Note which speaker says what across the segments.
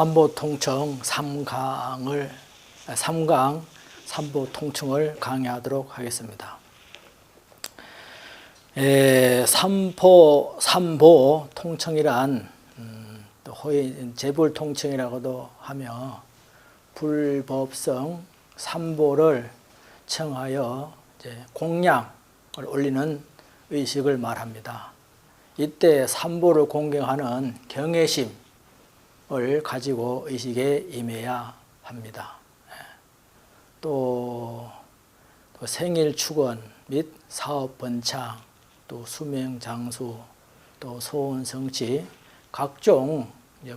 Speaker 1: 삼보통청 3강 삼보통청을 강의하도록 하겠습니다. 삼보통청이란 재불통청이라고도 하며 불법성 삼보를 청하여 공양을 올리는 의식을 말합니다. 이때 삼보를 공경하는 경외심을 가지고 의식에 임해야 합니다. 또 생일 축원 및 사업 번창, 또 수명 장수, 또 소원 성취, 각종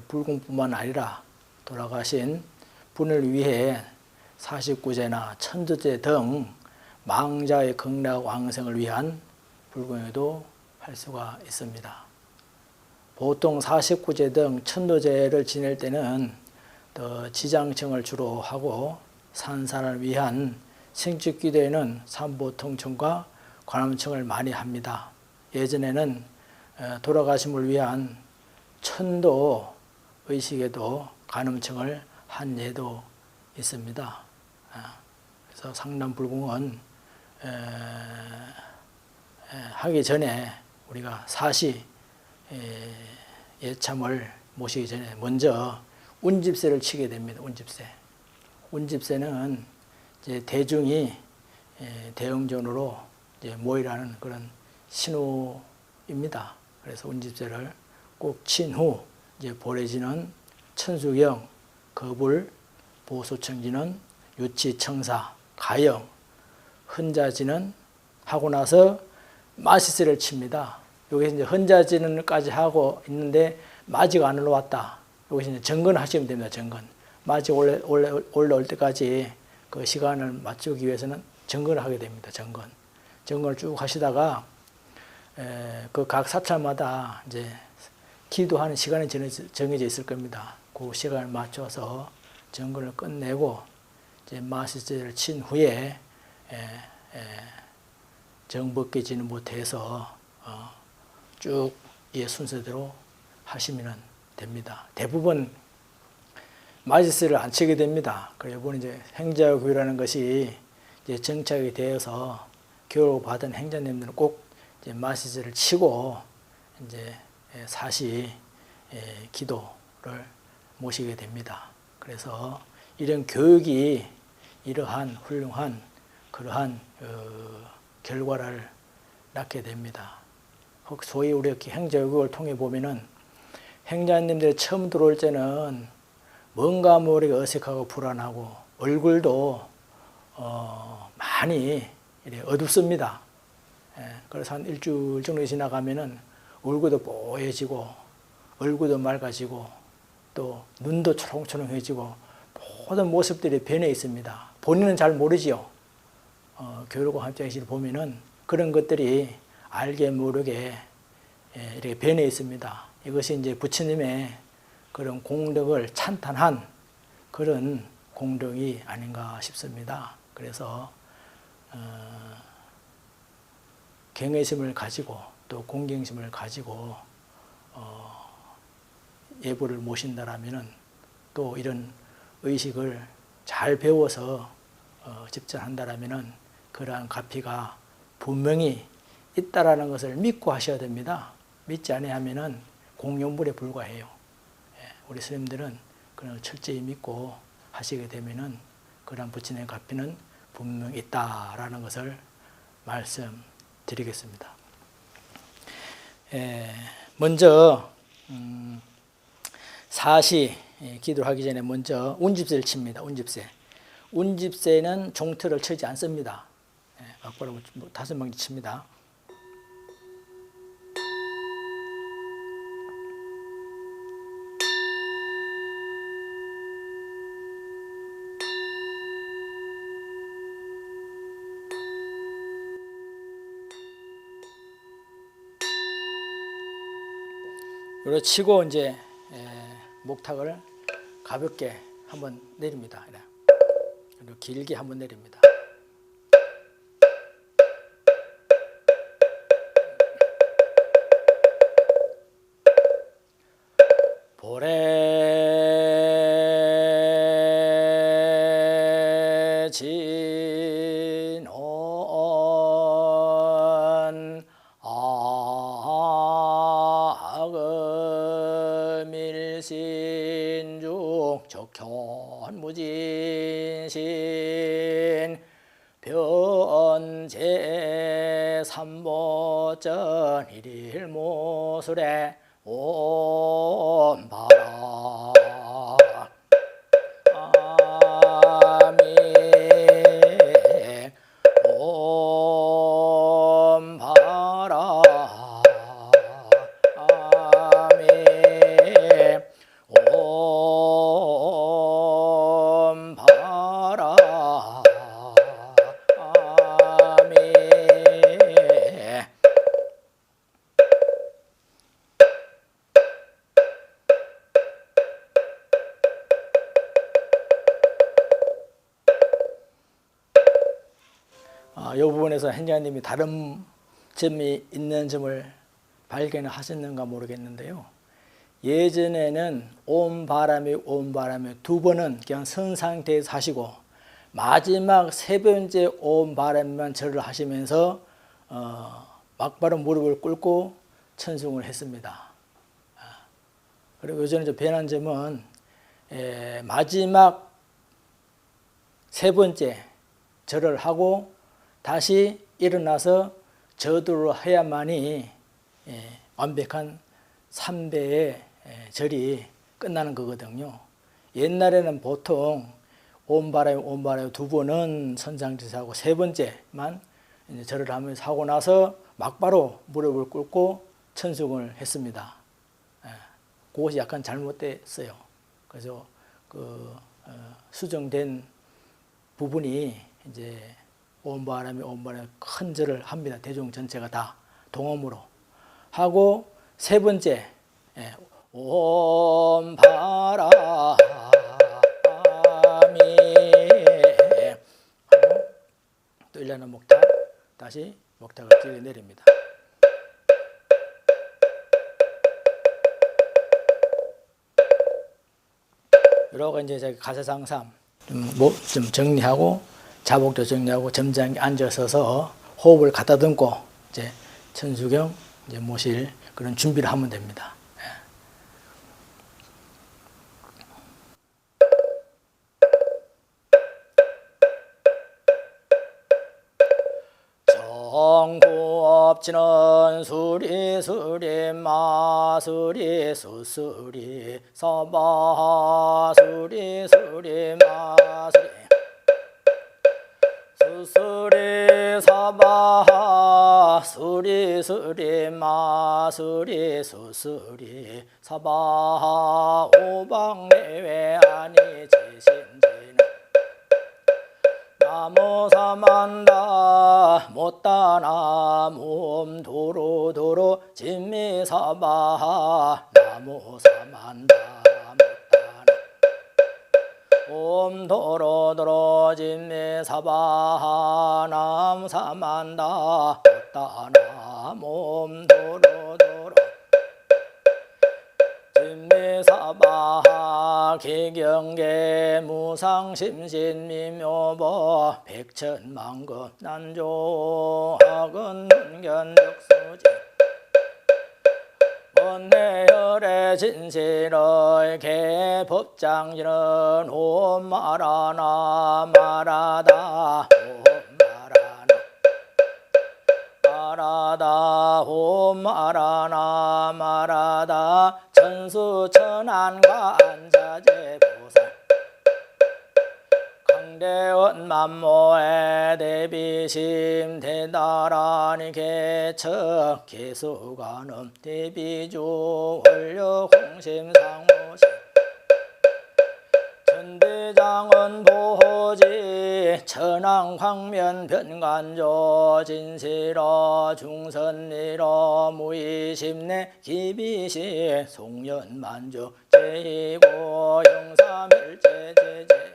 Speaker 1: 불공뿐만 아니라 돌아가신 분을 위해 49제나 천도제 등 망자의 극락 왕생을 위한 불공에도 할 수가 있습니다. 보통 49제 등 천도제를 지낼 때는 지장청을 주로 하고 산사를 위한 생축기도에는 삼보통청과 관음청을 많이 합니다. 예전에는 돌아가심을 위한 천도 의식에도 관음청을 한 예도 있습니다. 그래서 상담불공은 하기 전에 우리가 사시 예참을 모시기 전에 먼저 운집세를 치게 됩니다. 운집세는 이제 대중이 대형전으로 모이라는 그런 신호입니다. 그래서 운집세를 꼭 친 후 보내지는 천수경, 거불, 보소청지는 유치청사, 가영, 헌자지는 하고 나서 마시세를 칩니다. 여기서 이제 헌자지는까지 하고 있는데 마지가 안 올라왔다. 여기서 이제 정건하시면 됩니다. 정건. 마지 올라올 때까지 그 시간을 맞추기 위해서는 정건을 하게 됩니다. 정건을 쭉 하시다가 그 각 사찰마다 이제 기도하는 시간이 정해져 있을 겁니다. 그 시간을 맞춰서 정건을 끝내고 이제 마시세를 친 후에 정법계지는 못해서 쭉 이 순서대로 하시면 됩니다. 대부분 마시세를 안 치게 됩니다. 그리고 이번에 이제 행자교라는 것이 이제 정착이 되어서 교육을 받은 행자님들은 꼭 이제 마시세를 치고 이제 사시 기도를 모시게 됩니다. 그래서 이런 교육이 이러한 훌륭한 그러한 결과를 낳게 됩니다. 소위 우리 행자교육을 통해 보면은 행자님들이 처음 들어올 때는 뭔가 모르게 어색하고 불안하고 얼굴도 많이 어둡습니다. 그래서 한 일주일 정도 지나가면은 얼굴도 뽀얘지고 얼굴도 맑아지고 또 눈도 초롱초롱해지고 모든 모습들이 변해 있습니다. 본인은 잘 모르지요. 교육과 함께하시를 보면은 그런 것들이 알게 모르게 이렇게 변해 있습니다. 이것이 이제 부처님의 그런 공덕을 찬탄한 그런 공덕이 아닌가 싶습니다. 그래서 경외심을 가지고 또 공경심을 가지고 예불을 모신다라면은 또 이런 의식을 잘 배워서 집전한다라면은 그러한 가피가 분명히 있다라는 것을 믿고 하셔야 됩니다. 믿지 않으면은 공용불에 불과해요. 우리 스님들은 그런 철저히 믿고 하시게 되면은 그런 부처님의 가피는 분명히 있다라는 것을 말씀드리겠습니다. 먼저 사시 기도를 하기 전에 먼저 운집세를 칩니다. 운집세는 종틀을 치지 않습니다. 악보로 5명씩 칩니다. 이렇게 치고 이제 목탁을 가볍게 한번 내립니다. 이렇게 길게 한번 내립니다. 보래 현재 삼보전 일일모술에 온바라 아미 온바라 아미 온바라 아미 이 부분에서 행자님이 다른 점이 있는 점을 발견하셨는가 모르겠는데요. 예전에는 온 바람이 두 번은 그냥 선 상태에서 하시고 마지막 세 번째 온 바람만 절을 하시면서 막바로 무릎을 꿇고 천승을 했습니다. 그리고 요즘에 좀 변한 점은 마지막 세 번째 절을 하고 다시 일어나서 저도를 해야만이 완벽한 3배의 절이 끝나는 거거든요. 옛날에는 보통 온바람이 두 번은 선상지사하고 세 번째만 절을 하면서 하고 나서 막바로 무릎을 꿇고 천승을 했습니다. 그것이 약간 잘못됐어요. 그래서 수정된 부분이 이제 온바람이 큰 절을 합니다. 대중 전체가 다 동음으로 하고 세 번째 온바람이 또 1년은 목탁 다시 목탁을 뛰어 내립니다. 이러고 이제 가사상삼 좀 정리하고 자복도 정리하고 점장에 앉아서서 호흡을 가다듬고 이제 천수경 이제 모실 그런 준비를 하면 됩니다. 정구업지는 수리 마수리 수수리 서바수리 마수리 수수리 사바 수리 마수리 수수리 사바 오방내외 아니 지신지는 나무사만다 못다나 몸도로도로 진미사바 나무사만다 옴도로도로 진미사바 남사만다 못다나 몸도로도로 진미사바 기경계 무상심신미묘보 백천만급 난조학은 견적수지 원내혈의 진실의 개법장지는 옴마라나 마라다 옴마라나 마라다 천수천안과 안자제보살 강대원 만모의 대비심 대다라니 개척 개수관음 대비주 원력 홍심상무심 천대장은 보호지 천왕광면 변관조 진실어 중선리러 무의심내 기비시 송년만주 제이고 영삼일제제제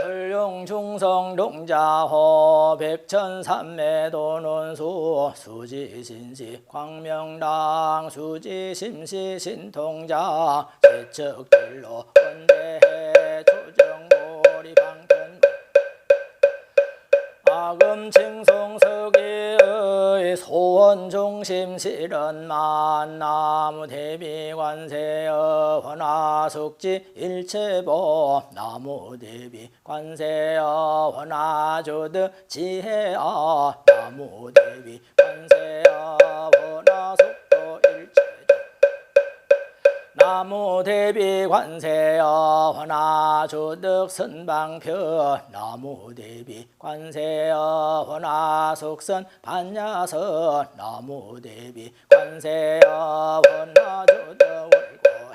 Speaker 1: 설룡중성 동자호 백천삼매도논수 수지신시 광명당 수지심시 신통자 제척들로 원대해 조정고리 방편 아금칭송석의 소원 중심 실은만 나무 대비 관세여 원화숙지 일체보 나무 대비 관세여 원화주득 지혜여 나무 대비 관세여 원화숙도 일체조 나무 대비 관세여 원화주득 선방표 나무 대비 관세여 원화숙선 반야선 나무 대비 관세여 원화주득 월고해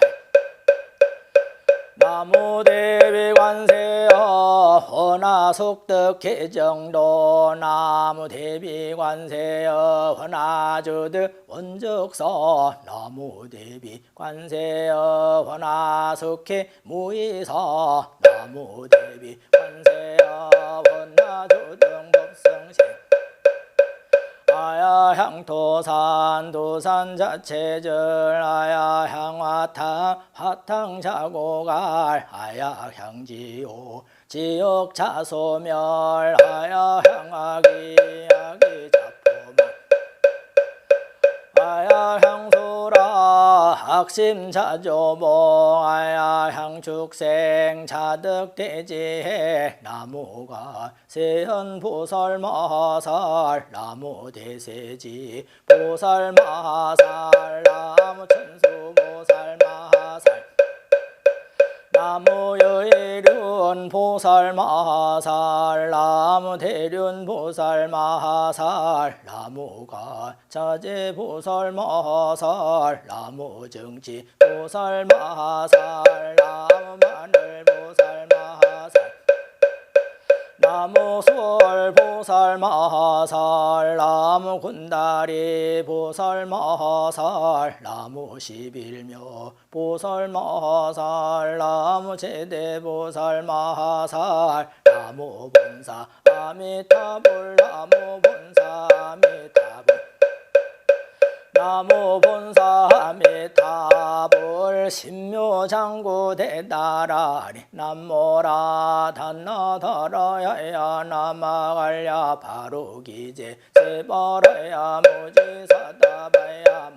Speaker 1: 나무 대비 관세여 원화숙득 개정도 나무 대비 관세여 원화주득 원적서 나무 대비 관세여 원화숙해 무이서 나무 대비 관세여 원화주득 법성신 아야향 도산 도산 자체절 아야향 화탕 화탕 자고갈 아야향 지옥 지옥 자소멸 아야향 아기 아기 자포만 아야향 소라 학심 자조봉 아야향 축생 자득 대지해 나무가 세현 보살 마하살 나무 대세지 보살 마하살 나무 천수 보살 마하살 나무 여의륜 보살 마하살 나무 대륜 보살 마하살 나무가 자재 보살 마하살 나무 정치 보살 마하살 나무 마늘 보살 마하살 나무 솔 보살 마하살 나무 군다리 보살 마하살 나무 십일묘 보살 마하살 나무 제대 보살 마하살 나무 본사 아미타불 나무 본사 아미타불 나무 본사 아미타불 신묘장구 대다라리 남모라 단나다라야야 남아갈야 바로기제 세바라야 무지사다바야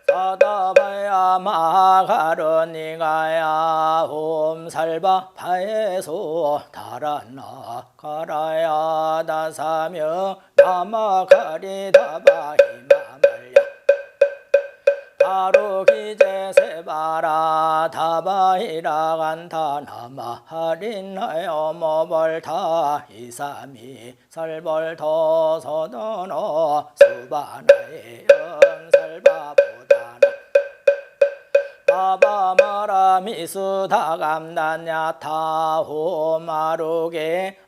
Speaker 1: 사다바야 마가르니가야 홈살바 파에소 달아나 가라야 다사명 나마가리 다바히마말야 바로기제 세바라 다바히라 간타 나마하린나여 모벌타 이삼이 설벌토 소도노 수바나의 연설바보다나 바바마라 미수다감단야 타호마루게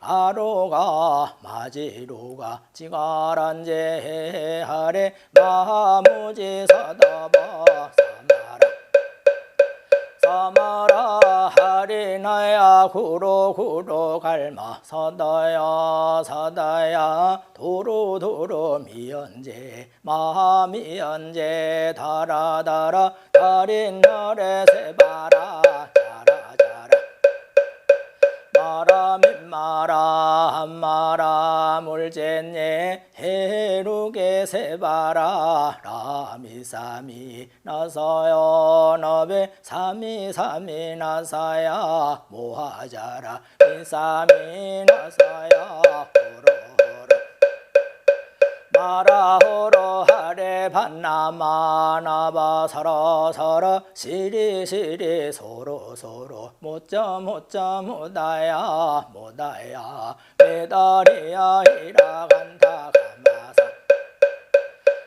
Speaker 1: 아로가 마지루가 지가란제 하레 마무지 사다바 사마라 하리나야 구로 갈마 사다야 도로 미연제 마미연제 다라다라 다린나레 세바라 자라자라 마라민마라 한마라 물젠예 해루게 세바라 라미사미 나서요 너베 사미사미 나사야 모하자라 미사미 나사야 호로호로 마라호로 하레 반나마 나바 서로 시리 소로 못자 못다야 메다리야 이라간다 가마사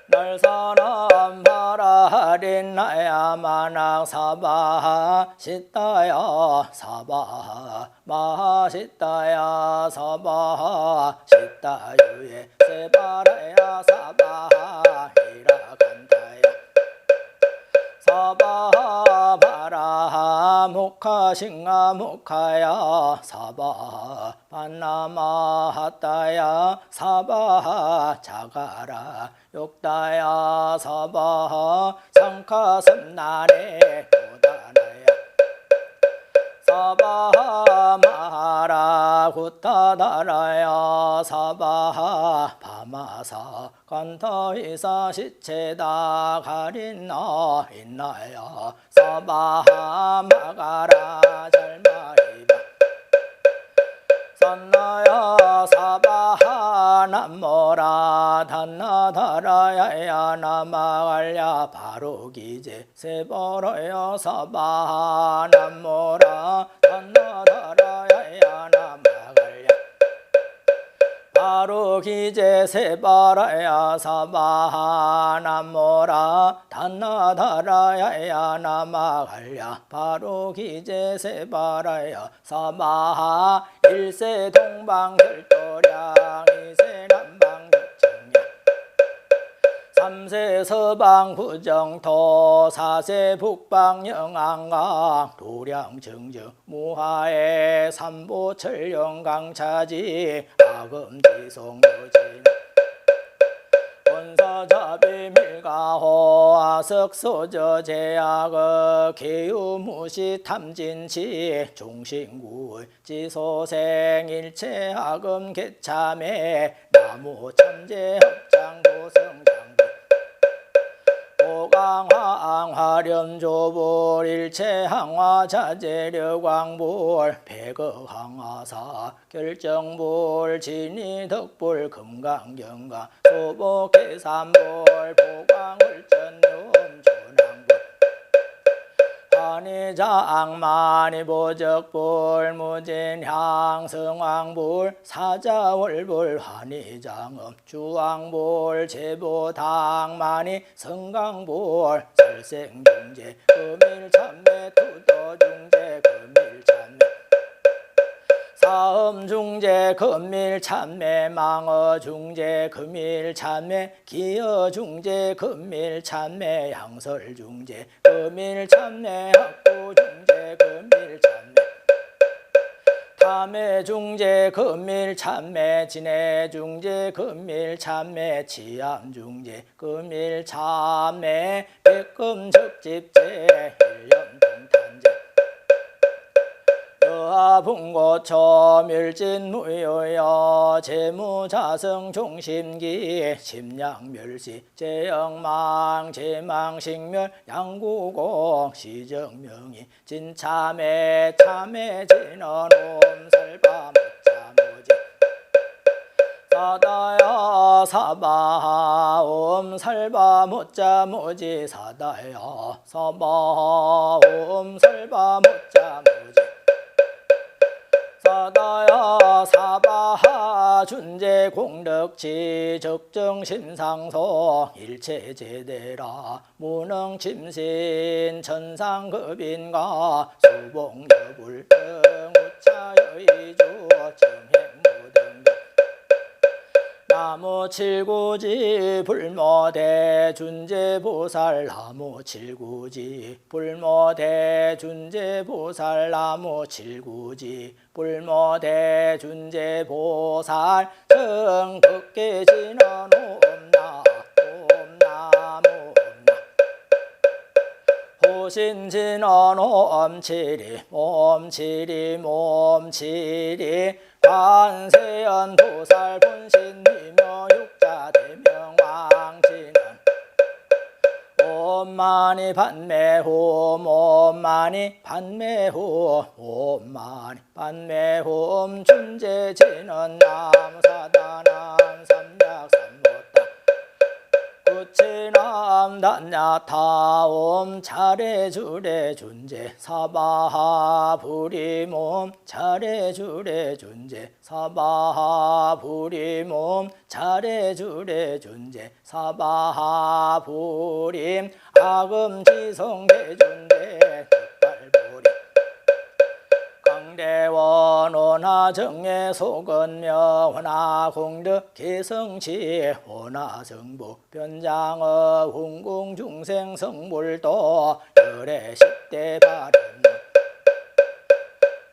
Speaker 1: 날사람 바라린 나야 만악 사바하 시타야 사바하 마하시타야 사바하 시타유에 세바라야 사바하 이라간다야 사바하 바라하 무카 싱아 무카야 사바하 반나마 하타야 사바하 자가라 욕다야 사바하 상카섬나네 도다나야 사바하 마라 구타다라야 사바하 바마사 간타이사 시체다 가린나 인나야 사바하 마가라 잘마이바 산나야 사바하 남모라 단나다라야야 나마갈야 바로기제 세버러야 사바하 남모라 단나다라야야 나마갈야 바로기제 세바라야 사바하 남모라 단나다라야야 나마갈야 바로기제 세바라야 사바하 일세 동방결도량 이세 남방격정량 삼세 서방부정토 사세 북방영안강 도량정정 무하에 삼보철영강차지 아금지송유진 원사자비밀가호 아석소저제약의 개유무시탐진치 종신구의 지소생 일체학음 개참에 나무천재합장도성장도 보강화앙화렴조불 일체항화자재력왕불 백어항화사 결정불 진이덕불 금강경가 소복계산불 보강울전염 조낭불 한의자악만이보적불 무진향성왕불 사자월불 한의장음 주왕불 제보당만이 성강불 설생중재 금일참매 투도중재 금일참매 사음중재 금일참매 망어중재 금일참매 기어중재 금일참매 양설중재 금일참매 학구중재 금일참매 탐해중재 금일참매 진해중재 금일참매 치암중재 금일참매 백금적집재 일념동탄재 여하분고초 멸진무효여 재무자성 종심기 심양멸시 재영망 재망식멸 양구공 시정명이 진참해 참해 진언옴 살바못자모지 사다야 사바하 옴 살바못자모지 사다야 사바하 옴 살바못자모지 사다야 사바하 준재 공덕지 적정신상소 일체제대라 무능침신 천상급인가 수봉여불 등우차여의주 정행무등 나무칠구지 불모대 준재보살 나무칠구지 불모대 준재보살 나무칠구지 불모대 준재보살 정덕계진언 옴나 옴나무 옴나 호신진언 옴치리 옴치리 옴치리 관세연 보살 본신이며 육자 대명왕진은 옴마니 반매홈 옴마니 반매홈 옴마니 반매홈 준재진은 남사다난 삼약삼보다 구치남 단야타옴 차례주례 준재 사바하 부리몸 차례주례 준재 사바하 부리몸 차례주례 준재 사바하 부림 아금지성대준재 득발부리 강대원 원하정예 소건명 원하공덕 기성치 원하성부 변장어 훈궁중생 성불도 열애 10대 바른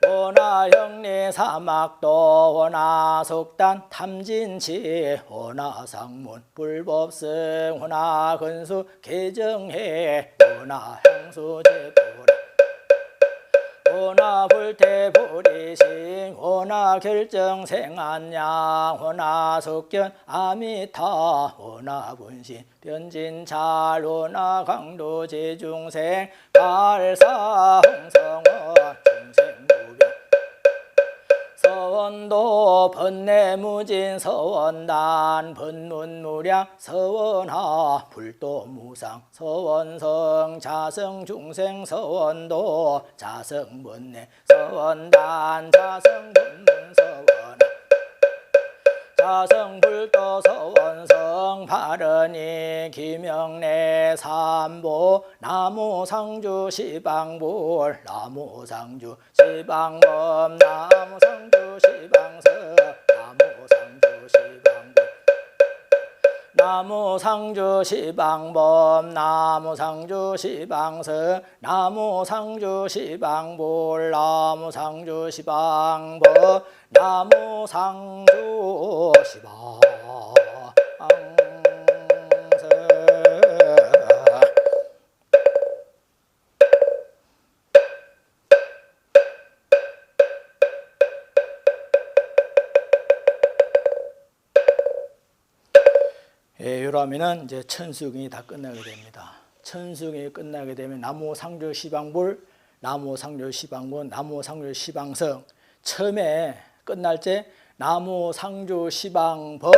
Speaker 1: 원하형리 사막도 원하속단 탐진치 원하상문 불법승 원하근수 개정해 원하향수 제보라 호나 불태불이신 호나 결정생안양 호나 석견 아미타 호나 분신 변진잘 호나 강도 제중생 발사 홍성어 중생무병 서원도 번뇌무진 서원단 번문무량 서원하 불도무상 서원성 자성중생 서원도 자성번뇌 서원단 자성번문 서원하 자성불도 서원성 바른이 기명내 삼보 나무상주 시방불 나무상주 시방범 나무상주 시방서 나무상주 시방불 나무상주 시방범 나무상주 시방서 나무상주 시방불 나무상주 시방범 나무상주 시방서 이러면은 이제 천수경이 다 끝나게 됩니다. 천수경이 끝나게 되면 나무상주 시방불, 나무상주 시방본, 나무상주 시방성. 처음에 끝날 때 나무상주 시방법,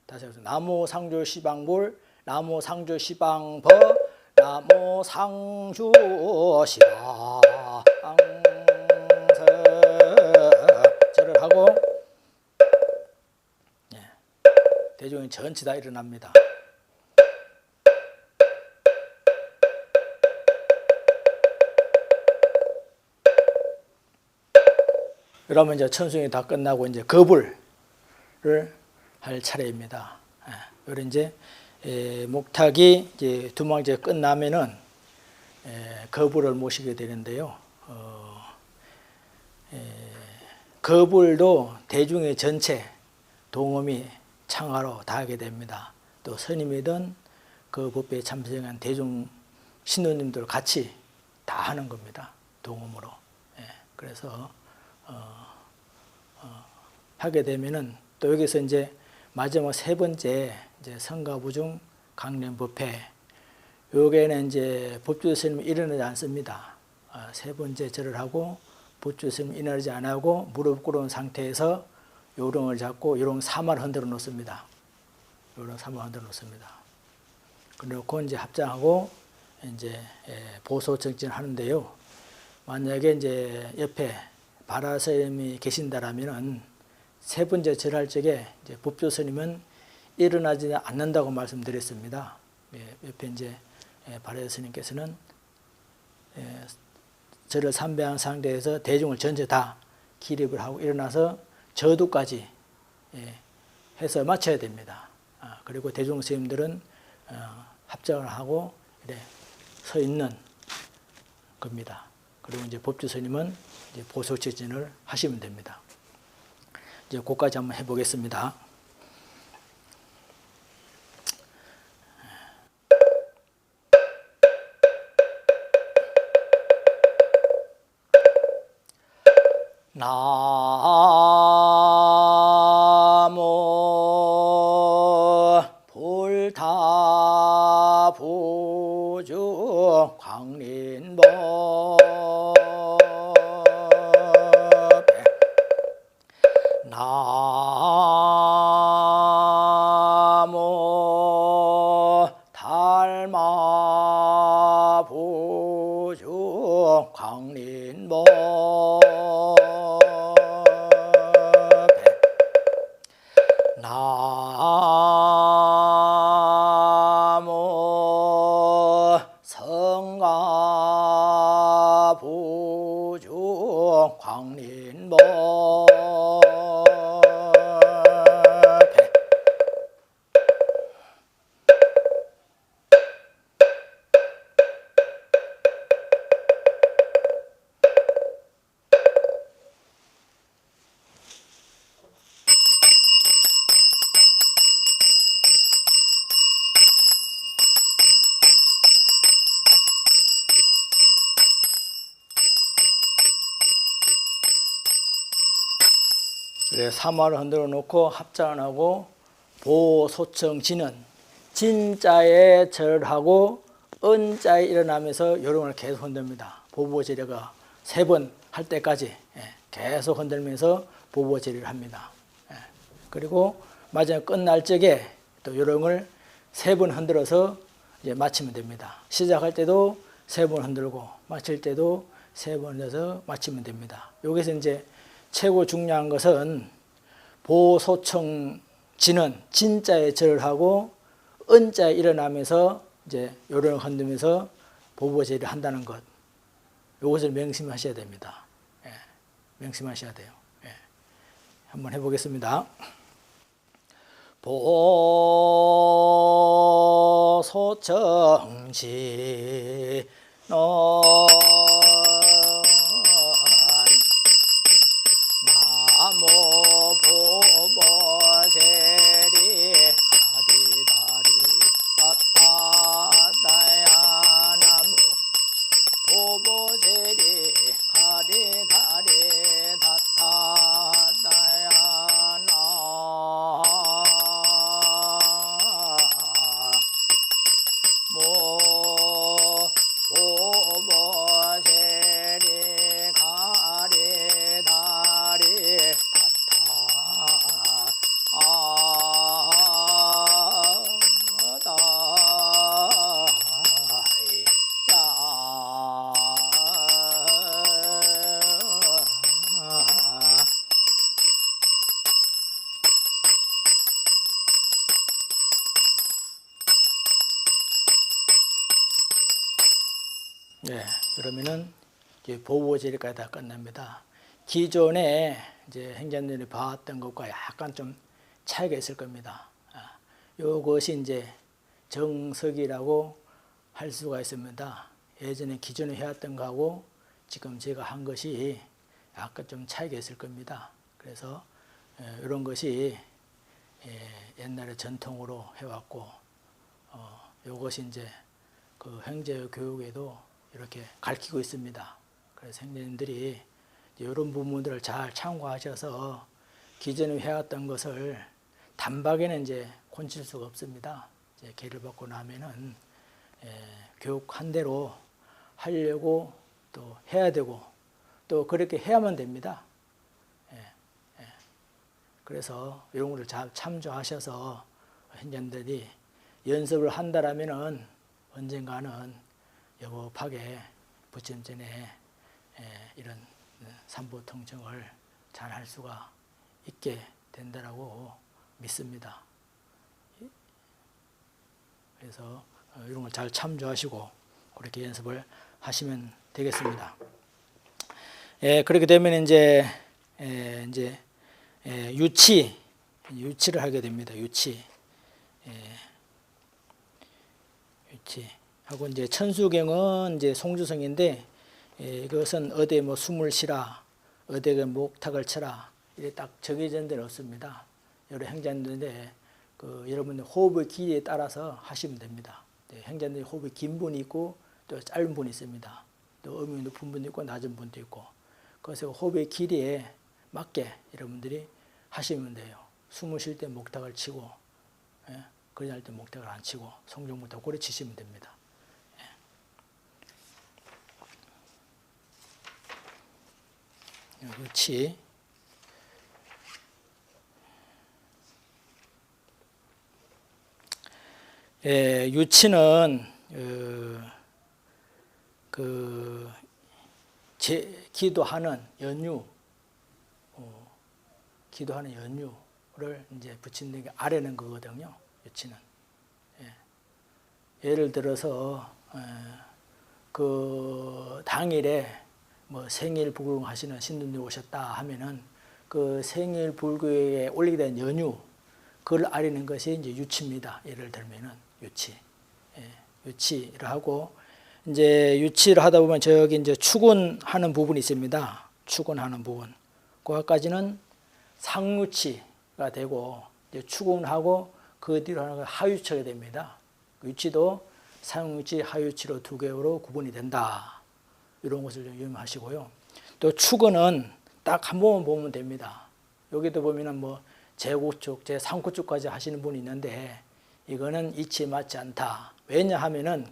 Speaker 1: 다시 해서 나무상주 시방불, 나무상주 시방법, 나무상주 시방성. 절을 하고 대중이 전체 다 일어납니다. 그러면 이제 천수경이 다 끝나고 이제 거불을 할 차례입니다. 그리고 이제 목탁이 이제 두망제 끝나면은 거불을 모시게 되는데요. 거불도 대중의 전체 동음이 창하로 다 하게 됩니다. 또 스님이든 그 법회에 참석한 대중 신도님들 같이 다 하는 겁니다. 동음으로. 그래서 하게 되면은 또 여기서 이제 마지막 세 번째 이제 성가부중 강련법회. 여기에는 이제 법주 스님이 일어나지 않습니다. 세 번째 절을 하고 법주 스님이 일어나지 안 하고 무릎 꿇은 상태에서 요령을 잡고 요령 3을 흔들어 놓습니다. 요령 3을 흔들어 놓습니다. 그리고 이제 합장하고 이제 보소정진 하는데요. 만약에 이제 옆에 바라스님이 계신다라면은 세 번째 절할 적에 이제 법조 스님은 일어나지 않는다고 말씀드렸습니다. 옆에 이제 바라스님께서는 절을 삼배한 상태에서 대중을 전체 다 기립을 하고 일어나서 저두까지 해서 마쳐야 됩니다. 그리고 대중 스님들은 합장을 하고 이래 서 있는 겁니다. 그리고 이제 법주 스님은 이제 보소체진을 하시면 됩니다. 이제 그까지 한번 해보겠습니다. 나무 불타부주 광린법 나무 달마부주 광린법 나무 성가부주 광린법 그래 삼화를 흔들어 놓고 합장을 하고 보소청지는 진자에 절하고 은자에 일어나면서 요령을 계속 흔듭니다. 보보제례가 3번 할 때까지 계속 흔들면서 보보제례를 합니다. 그리고 마지막 끝날 적에 또 요령을 3번 흔들어서 이제 마치면 됩니다. 시작할 때도 3번 흔들고 마칠 때도 3번 흔들어서 마치면 됩니다. 여기서 이제 최고 중요한 것은 보소청지는 진자에 절을 하고 은자에 일어나면서 이제 요령을 흔들면서 보보제를 한다는 것. 이것을 명심하셔야 됩니다. 명심하셔야 돼요. 한번 해보겠습니다. 보소청지 나무 보보제리 가리다리 따따다야 나무 보보제리 가리다리 따따다야 나 모 보보제리 가리다리 그러면은 이제 보보제리까지 다 끝납니다. 기존에 이제 행자님들이 봐왔던 것과 약간 좀 차이가 있을 겁니다. 이것이 이제 정석이라고 할 수가 있습니다. 예전에 기존에 해왔던 거하고 지금 제가 한 것이 약간 좀 차이가 있을 겁니다. 그래서 이런 것이 옛날에 전통으로 해왔고, 이것이 이제 그 행제 교육에도 이렇게 가르치고 있습니다. 그래서 행자님들이 이런 부분들을 잘 참고하셔서 기존에 해왔던 것을 단박에는 이제 고칠 수가 없습니다. 이제 계를 받고 나면은 교육한 대로 하려고 또 해야 되고 또 그렇게 해야만 됩니다. 그래서 이런 것을 잘 참조하셔서 행자님들이 연습을 한다라면은 언젠가는 여법하게 부처님 전에 이런 삼보통정을 잘 할 수가 있게 된다라고 믿습니다. 그래서 이런 걸 잘 참조하시고 그렇게 연습을 하시면 되겠습니다. 그렇게 되면 이제 유치를 하게 됩니다. 유치 하고 이제 천수경은 이제 송주성인데 이것은 어디 뭐 숨을 쉬라, 어디 그 목탁을 쳐라 이래 딱 정해진 데는 없습니다. 여러 행자인데 여러분들 호흡의 길이에 따라서 하시면 됩니다. 행자들이 호흡이 긴 분이 있고 또 짧은 분이 있습니다. 또 음이 높은 분도 있고 낮은 분도 있고 그래서 호흡의 길이에 맞게 여러분들이 하시면 돼요. 숨을 쉴 때 목탁을 치고 그러지 않을 때 목탁을 안 치고 송정목탁 고래 치시면 됩니다. 유치 유치는 기도하는 연유를 이제 붙이는 게 아래는 거거든요. 유치는 예를 들어서 그 당일에 뭐 생일 불공하시는 신도님이 오셨다 하면은 그 생일 불교에 올리게 된 연유 그걸 아리는 것이 이제 유치입니다. 예를 들면은 유치를 하고 이제 유치를 하다 보면 저기 이제 추근하는 부분이 있습니다. 추근하는 부분. 그것까지는 상유치가 되고 이제 추근하고 그 뒤로 하는 건 하유치가 됩니다. 유치도 상유치, 하유치로 두 개로 구분이 된다. 이런 것을 좀 유념하시고요. 또 추근은 딱 한 번만 보면 됩니다. 여기도 보면은 뭐 제9축, 제3구축까지 하시는 분이 있는데 이거는 이치에 맞지 않다. 왜냐하면은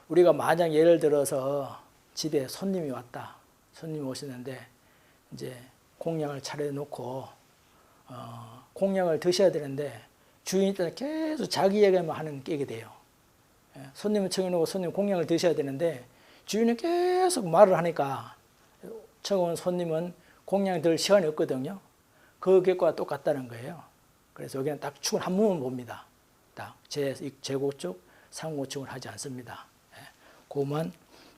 Speaker 1: 우리가 만약 예를 들어서 집에 손님이 왔다. 손님이 오시는데 이제 공양을 차려놓고 공양을 드셔야 되는데 주인이 계속 자기 얘기만 하는 깨게 돼요. 손님을 청해놓고 손님 공양을 드셔야 되는데 주인이 계속 말을 하니까 청온 손님은 공양 들 시간이 없거든요. 그 결과가 똑같다는 거예요. 그래서 여기는 딱 축을 한 번만 봅니다. 딱 제9축, 3구축을 하지 않습니다. 그것만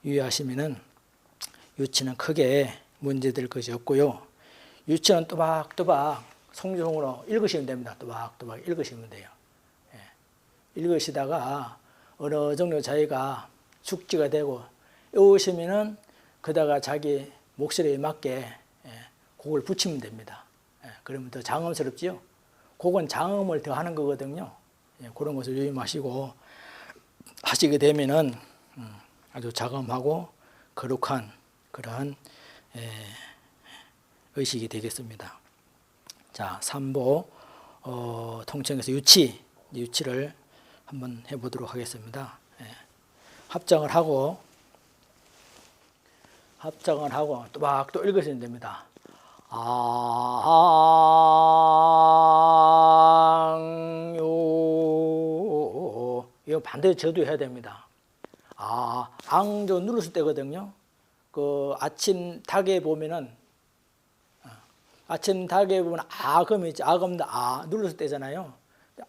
Speaker 1: 유의하시면은 유치는 크게 문제될 것이 없고요. 유치는 또박또박 송종으로 읽으시면 됩니다. 또박또박 읽으시면 돼요. 읽으시다가 어느 정도 자기가 숙지가 되고 외우시면은 그다가 자기 목소리에 맞게 곡을 붙이면 됩니다. 그러면 더 장음스럽지요. 곡은 장음을 더 하는 거거든요. 그런 것을 유의하시고 하시게 되면은 아주 자감하고 거룩한 그러한 의식이 되겠습니다. 자, 3보 통칭해서 유치를 한번 해보도록 하겠습니다. 합장을 하고 또박 또 읽으시면 됩니다. 앙요 이거 반드시 저도해야 됩니다. 앙조 누르실 때거든요. 그 아침 닭에 보면은 아금 있지. 아금도 누르실 때잖아요.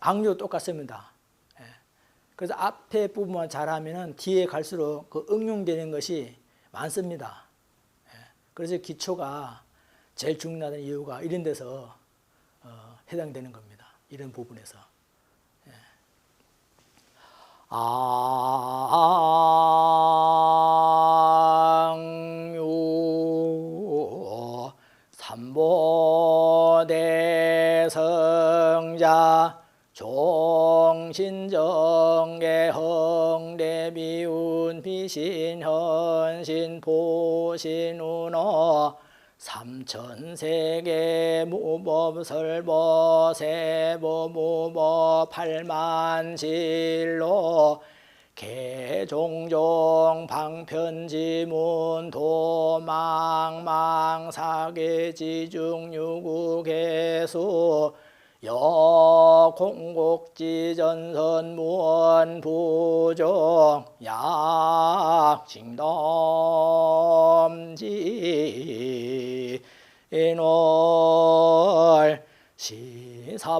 Speaker 1: 앙조 똑같습니다. 그래서 앞에 부분만 잘하면은 뒤에 갈수록 그 응용되는 것이 많습니다. 그래서 기초가 제일 중요하다는 이유가 이런 데서 해당되는 겁니다. 이런 부분에서. 앙요 삼보대성자 종신정계 흥대미운 비신현신 보신운어 삼천세계 무법설보 세보무법 팔만실로 개종종 방편지문 도망망 사계지중유구개수 여공곡지전선무원 부종 약징dom지 인월 시사바세계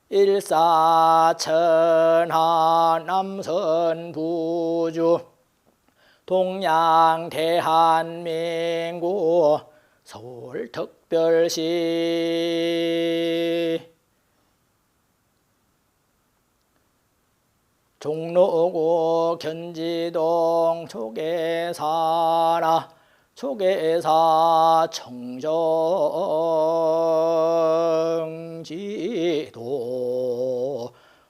Speaker 1: 일사천하 남선부주 동양대한민국 서울특별시 종로구 견지동 초계사 청정지도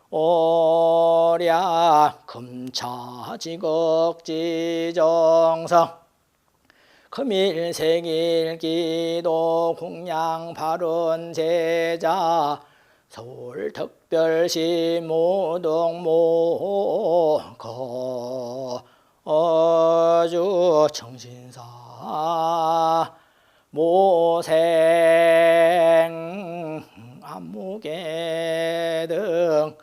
Speaker 1: 오략 금차지극지정성 금일생일기도 공양바른 제자 서울특별시 모동모거주 청신사 모생 안무개 등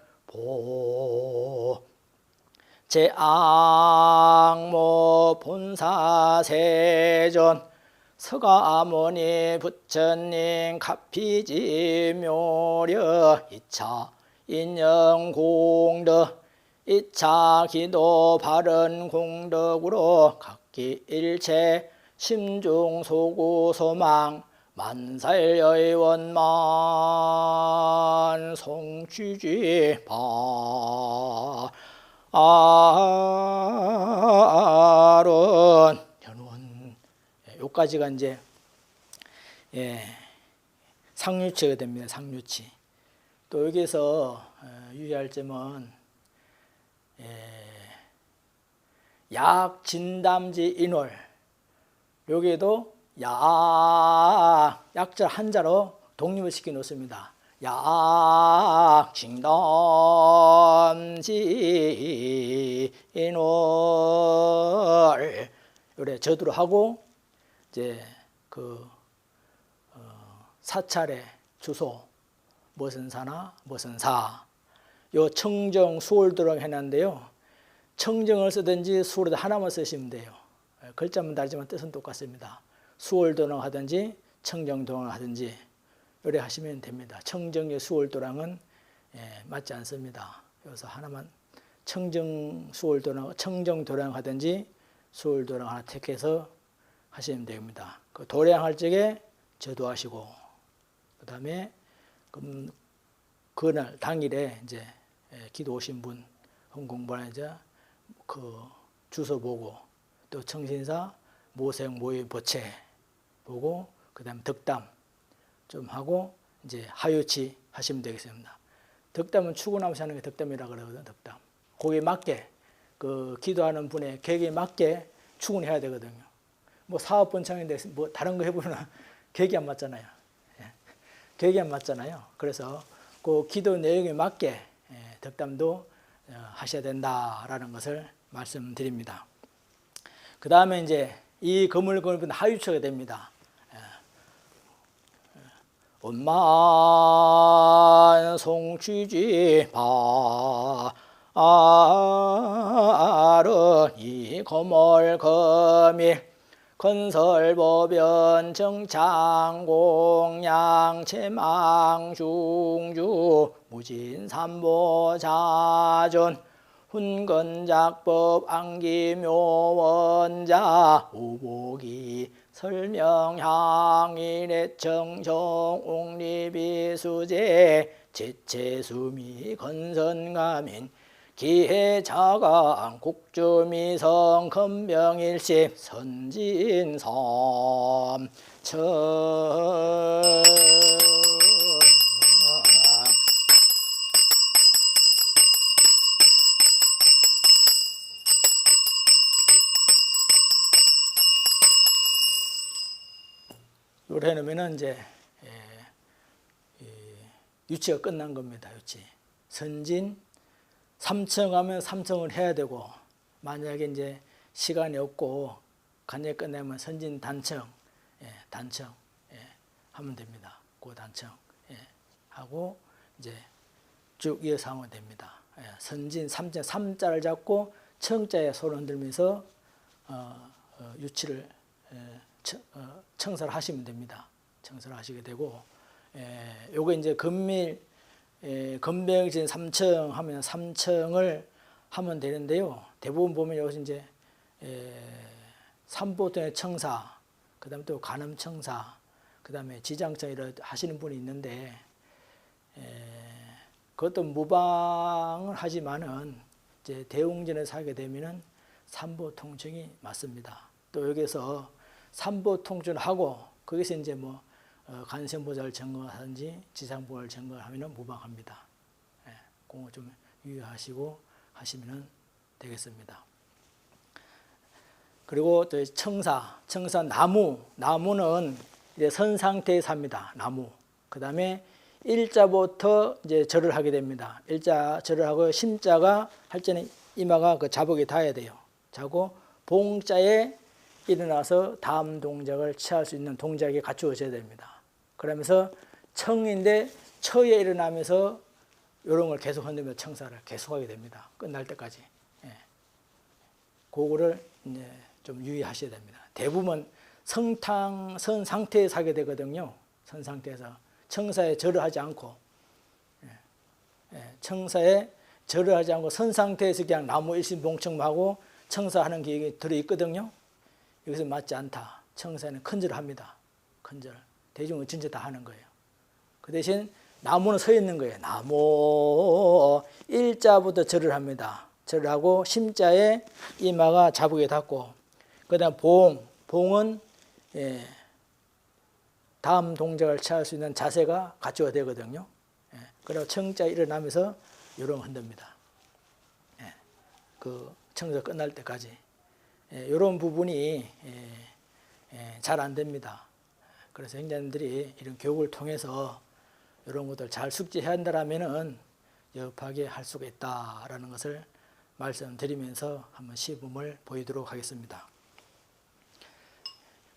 Speaker 1: 제악모 본사세존 서가모니 부처님 가피지묘려 2차 인영공덕 2차 기도 바른 공덕으로 각기 일체 심중소구소망 만살여의원만 송취지바 아론 현원 요까지가 이제 상류치가 됩니다. 상류치. 또 여기서 유의할 점은 약 진담지 인월 여기에도 약, 약자 한자로 독립을 시켜 놓습니다. 약, 징덤지인을 요래 저두로 하고 이제 그 사찰의 주소 무슨 사나 무슨 사. 요 청정 수월도랑 해놨는데요. 청정을 쓰든지 수월도 하나만 쓰시면 돼요. 글자만 다르지만 뜻은 똑같습니다. 수월도랑 하든지 청정도랑 하든지 요래 하시면 됩니다. 청정의 수월도랑은 맞지 않습니다. 그래서 하나만 청정도랑 하든지 수월도랑 하나 택해서 하시면 됩니다. 그 도량할 적에 저도하시고 그 다음에 그날 당일에 이제 기도 오신 분 공부하는 이제 그 주소 보고 또 청신사 모생 모의 보채 보고 그 다음에 덕담 좀 하고 이제 하유치 하시면 되겠습니다. 덕담은 추구나무시 하는 게 덕담이라 그러거든요. 덕담. 거기에 맞게 그 기도하는 분의 계획에 맞게 추구해야 되거든요. 뭐 사업 번창인데 뭐 다른 거 해보면 계획이 안 맞잖아요. 계획이 안 맞잖아요. 그래서 그 기도 내용에 맞게 덕담도 하셔야 된다라는 것을 말씀드립니다. 그 다음에 이제 이 건물 건물은 하유처가 됩니다. 온만 송취지 바른 이 거몰 거밀 건설보변 정창공양 채망중주 무진삼보자존 훈건작법 안기묘원자 우복이 설명향일의 청정옥리비수제 제체수미 건선가민 기해자강 국주미성 건병일십 선진섬 요래 해놓으면 이제 유치가 끝난 겁니다. 유치. 선진 3층 하면 3층을 해야 되고 만약에 이제 시간이 없고 간절히 끝내면 선진 단층, 단층 하면 됩니다. 그 단층 하고 이제 쭉 이어서 하면 됩니다. 선진 3층 3자를 잡고 청자에 손을 흔들면서 유치를 청사를 하시면 됩니다. 청사를 하시게 되고, 요거 이제 건병진 3층 하면 3층을 하면 되는데요. 대부분 보면 여기서 이제 삼보통의 청사, 그 다음에 또 간음청사, 그 다음에 지장청 이런 하시는 분이 있는데, 그것도 무방을 하지만은 이제 대웅전에서 하게 되면은 삼보통청이 맞습니다. 또 여기서 삼보통준을 하고 거기서 이제 뭐 간생보살을 점거하든지 지상보살을 점거하면은 무방합니다. 그거 좀 유의하시고 하시면 되겠습니다. 그리고 또 청사 나무는 이제 선 상태에서 합니다. 나무. 그 다음에 일자부터 이제 절을 하게 됩니다. 일자 절을 하고 심자가 할 때는 이마가 그 자복에 닿아야 돼요. 자고 봉자에 일어나서 다음 동작을 취할 수 있는 동작이 갖추어져야 됩니다. 그러면서 청인데 처에 일어나면서 이런 걸 계속 흔들며 청사를 계속하게 됩니다. 끝날 때까지. 그거를 이제 좀 유의하셔야 됩니다. 대부분 선 상태에서 하게 되거든요. 선 상태에서 청사에 절을 하지 않고 청사에 절을 하지 않고 선 상태에서 그냥 나무 일심봉청하고 청사하는 게 들어있거든요. 여기서 맞지 않다. 청사는 큰절을 합니다. 큰절. 대중은 전체 다 하는 거예요. 그 대신 나무는 서 있는 거예요. 나무 일자부터 절을 합니다. 절을 하고 심자에 이마가 자복에 닿고 그 다음 봉은 다음 동작을 취할 수 있는 자세가 갖춰야 되거든요. 그리고 청자에 일어나면서 요령 흔듭니다. 그 청자 끝날 때까지. 이런 부분이 잘 안 됩니다. 그래서 행자님들이 이런 교육을 통해서 이런 것들 잘 숙지해야 한다면은 여업하게 할 수가 있다라는 것을 말씀드리면서 한번 시범을 보이도록 하겠습니다.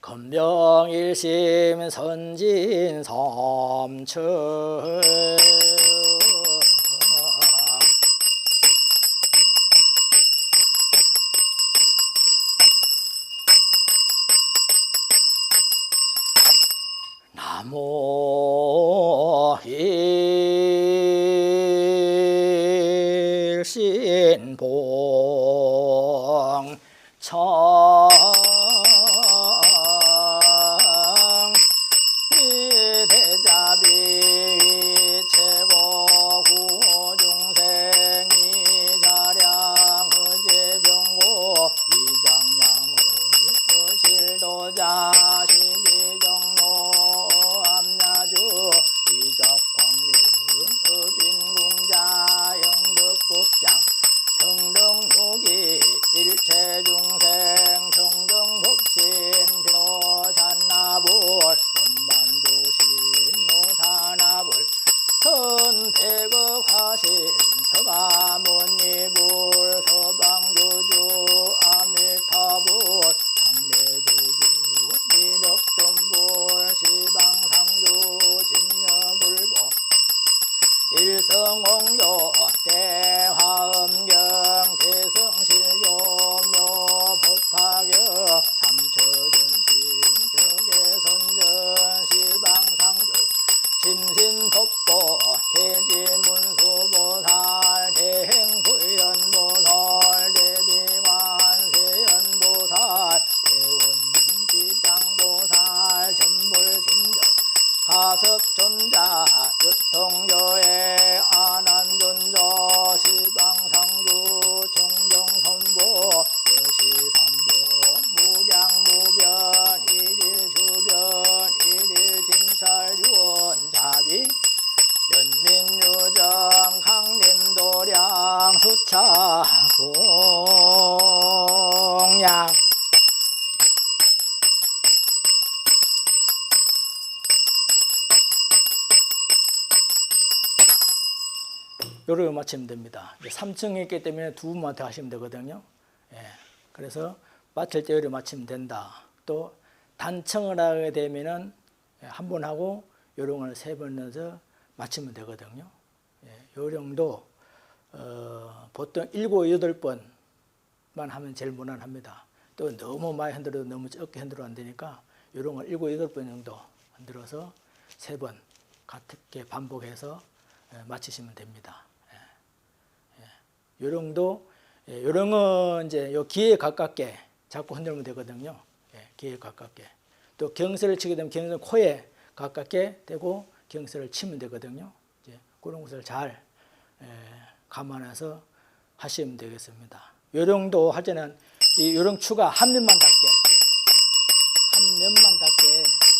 Speaker 1: 건명일심 선진 삼철 나무 일신봉 청 대자비 최고 구중생이 자량 허제병고 이장양의 실도자 시기정로 암야주 위적광면 어빈궁자 영덕복장 평등효기 일체중생 청정법신 비로잔나불 원만도신 노산나불 천백억화신 서가모니불 서방교주 아미타불 당내교주 미력존불 시방상주 진여불보 일성옹교 대화엄경 대성실교 묘법화경 삼처전신 격의선전 시방상주 심신법보 대지문수보살 대행부연보살 대비관세연보살 대원지장보살 전불심정 가석존자 유통교회 안한존자 시방상주 청정선보 여시삼보 무량무변 일일주변 일일진찰유원 자비 연민유정 강림도량 수차공양 요렇게 맞추면 됩니다. 3층에 있기 때문에 두 분한테 하시면 되거든요. 그래서 맞출 때 요렇게 맞추면 된다. 또 단청을 하게 되면은 한 번 하고 요령을 3번 넣어서 맞추면 되거든요. 요령도 보통 7, 8번만 하면 제일 무난합니다. 또 너무 많이 흔들어도 너무 적게 흔들어 안 되니까 요령을 7, 8번 정도 흔들어서 3번 같게 반복해서 맞추시면 됩니다. 요령도 요령은 이제 요 기에 가깝게 자꾸 흔들면 되거든요. 기에 가깝게. 또 경세를 치게 되면 경세 코에 가깝게 대고 경세를 치면 되거든요. 이제 그런 것을 잘 감안해서 하시면 되겠습니다. 요령도 할 때는 이 요령추가 한 면만 닿게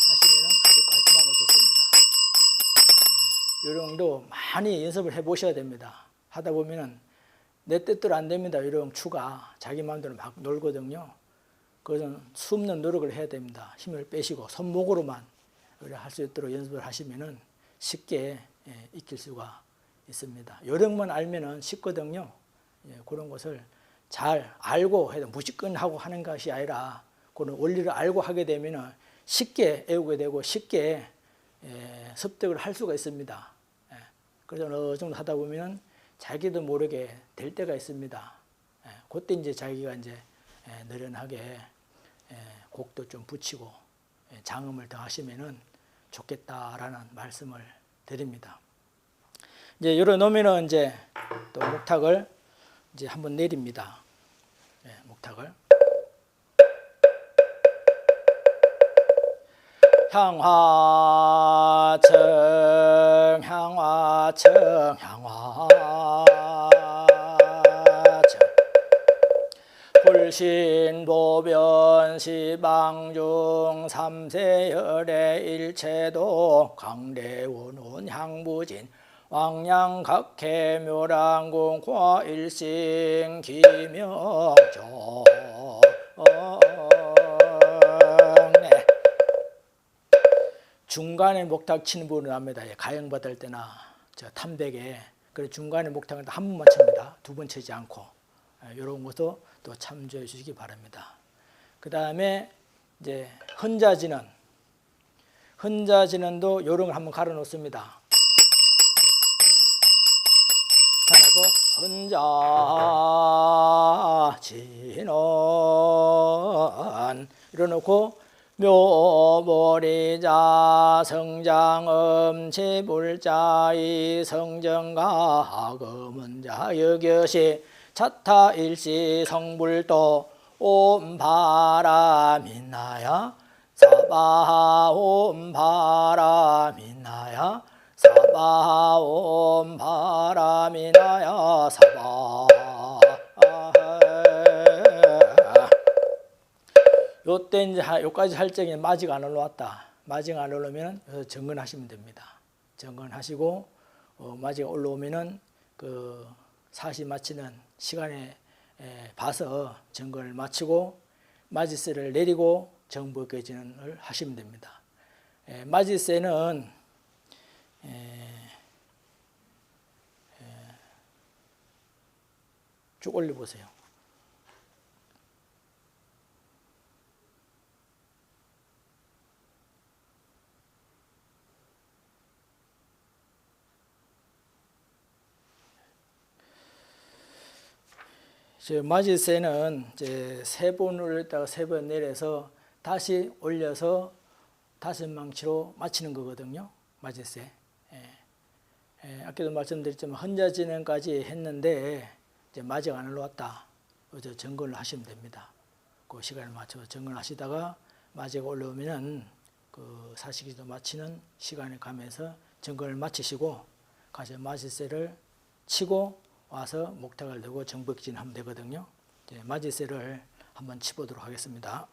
Speaker 1: 하시면 아주 깔끔하고 좋습니다. 요령도 많이 연습을 해 보셔야 됩니다. 하다 보면은 내 뜻대로 안 됩니다. 요령추가 자기 마음대로 막 놀거든요. 그것은 숨는 노력을 해야 됩니다. 힘을 빼시고 손목으로만 할 수 있도록 연습을 하시면은 쉽게 익힐 수가 있습니다. 요령만 알면은 쉽거든요. 그런 것을 잘 알고 해도 무지끈하고 하는 것이 아니라 그런 원리를 알고 하게 되면은 쉽게 외우게 되고 쉽게 습득을 할 수가 있습니다. 그래서 어느 정도 하다 보면은 자기도 모르게 될 때가 있습니다. 그때 이제 자기가 이제 느련하게 곡도 좀 붙이고 장음을 더 하시면은 좋겠다라는 말씀을 드립니다. 이제 요러 놓으면은 이제 또 목탁을 이제 한번 내립니다. 목탁을 향화청 향화청 불신보변 시방중 삼세열의 일체도 강대원운 향부진 왕량각해 묘랑궁 과일싱 기명정 중간에 목탁 치는 부분을 합니다. 가형 받을 때나 저 탐백에 그 중간에 목탁을 한 번만 칩니다. 두 번 치지 않고 이런 것도 또 참조해 주시기 바랍니다. 그 다음에 이제 헌자진원도 이런 걸 한번 갈아 놓습니다. 헌자진원 이러놓고 묘보리자 성장음 치불자이 성정가 금은자 여겨시 차타일시 성불도 옴바라민나야 사바 옴바라민나야 사바 옴바라민나야 사바. 요때 이제 요까지 할 적에 마지가 안 올라왔다. 마지가 안 올라오면 정근하시면 됩니다. 정근하시고 마지가 올라오면은 그 사시 마치는 시간에 봐서 정근을 마치고 마지세를 내리고 정법개진을 하시면 됩니다. 마지세는 쭉 올려보세요. 마지세는 이제 세 번 올렸다가 세 번 내려서 다시 올려서 다섯 망치로 마치는 거거든요. 마지세. 아까도 말씀드렸지만 헌자진행까지 했는데 이제 마지가 안 올라왔다. 그래서 정근을 하시면 됩니다. 그 시간을 맞춰서 정근하시다가 마지가 올라오면은 그 사시기도 마치는 시간에 가면서 정근을 마치시고 가서 마지세를 치고 와서 목탁을 내고 정법진 하면 되거든요. 이제 마지세를 한번 치보도록 하겠습니다.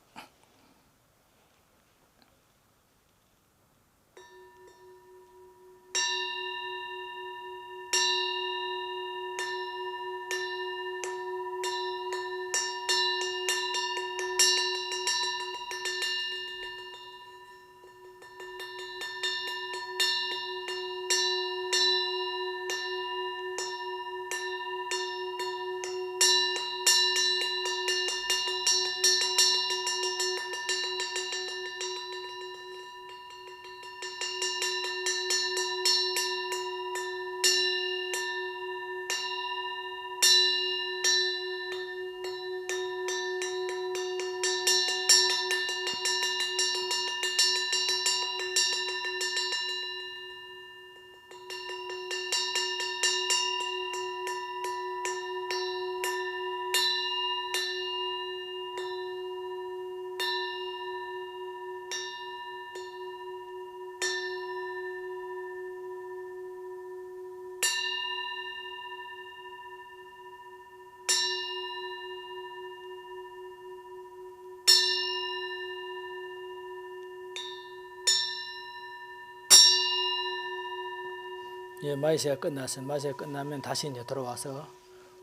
Speaker 1: 마지세가 끝났어요. 마지세가 끝나면 다시 이제 돌아와서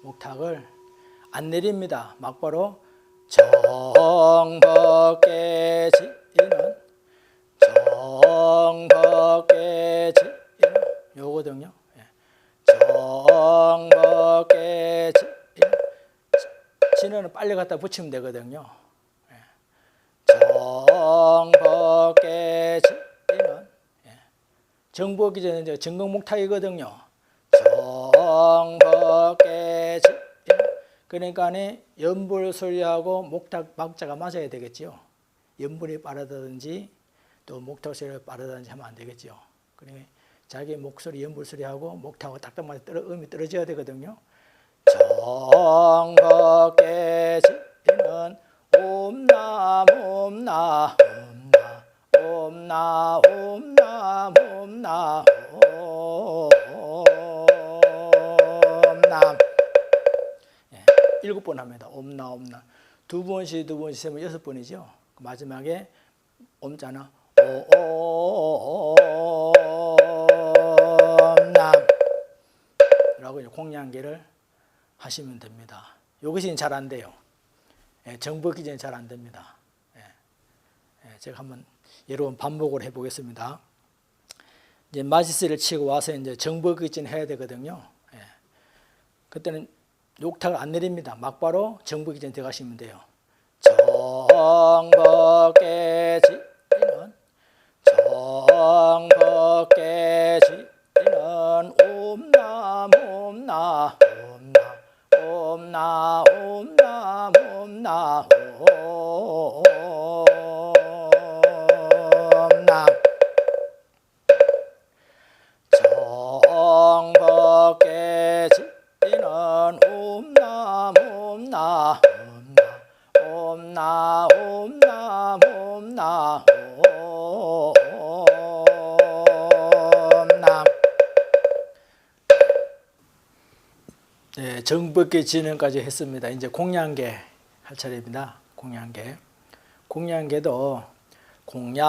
Speaker 1: 목탁을 안 내립니다. 막바로 정법개지는 요거든요. 정법개지는 빨리 갖다 붙이면 되거든요. 정법개지는 정법기 전에 이제 정극목탁이거든요. 정법개지. 그러니까 연불 소리하고 목탁 박자가 맞아야 되겠죠. 연불이 빠르다든지 또 목탁 소리가 빠르다든지 하면 안 되겠죠. 그러니까 자기 목소리 연불 소리하고 목탁하고 딱딱 맞아 음이 떨어져야 되거든요. 정법개지는 옴나 옴나 옴나 옴나 옴나 옴나 7번 합니다. 옴나 옴나 두 번씩 세면 6번이죠. 마지막에 옴자나 옴나 라고 공양계를 하시면 됩니다. 이것이 잘 안 돼요. 정법기 전에 잘 안 됩니다. 제가 한번 여러 번 반복을 해보겠습니다. 이제 마지스를 치고 와서 이제 정복기진 해야 되거든요. 그때는 옥타를 안 내립니다. 막바로 정복기진 들어가시면 돼요. 정복기지는 옴나 옴나 옴나 옴나 옴나 옴나 정복기지는 옴나 옴나 옴나 옴나 옴나 옴나. 네, 정복기 진행까지 했습니다. 이제 공양계 할 차례입니다. 공양계. 공양계도 공양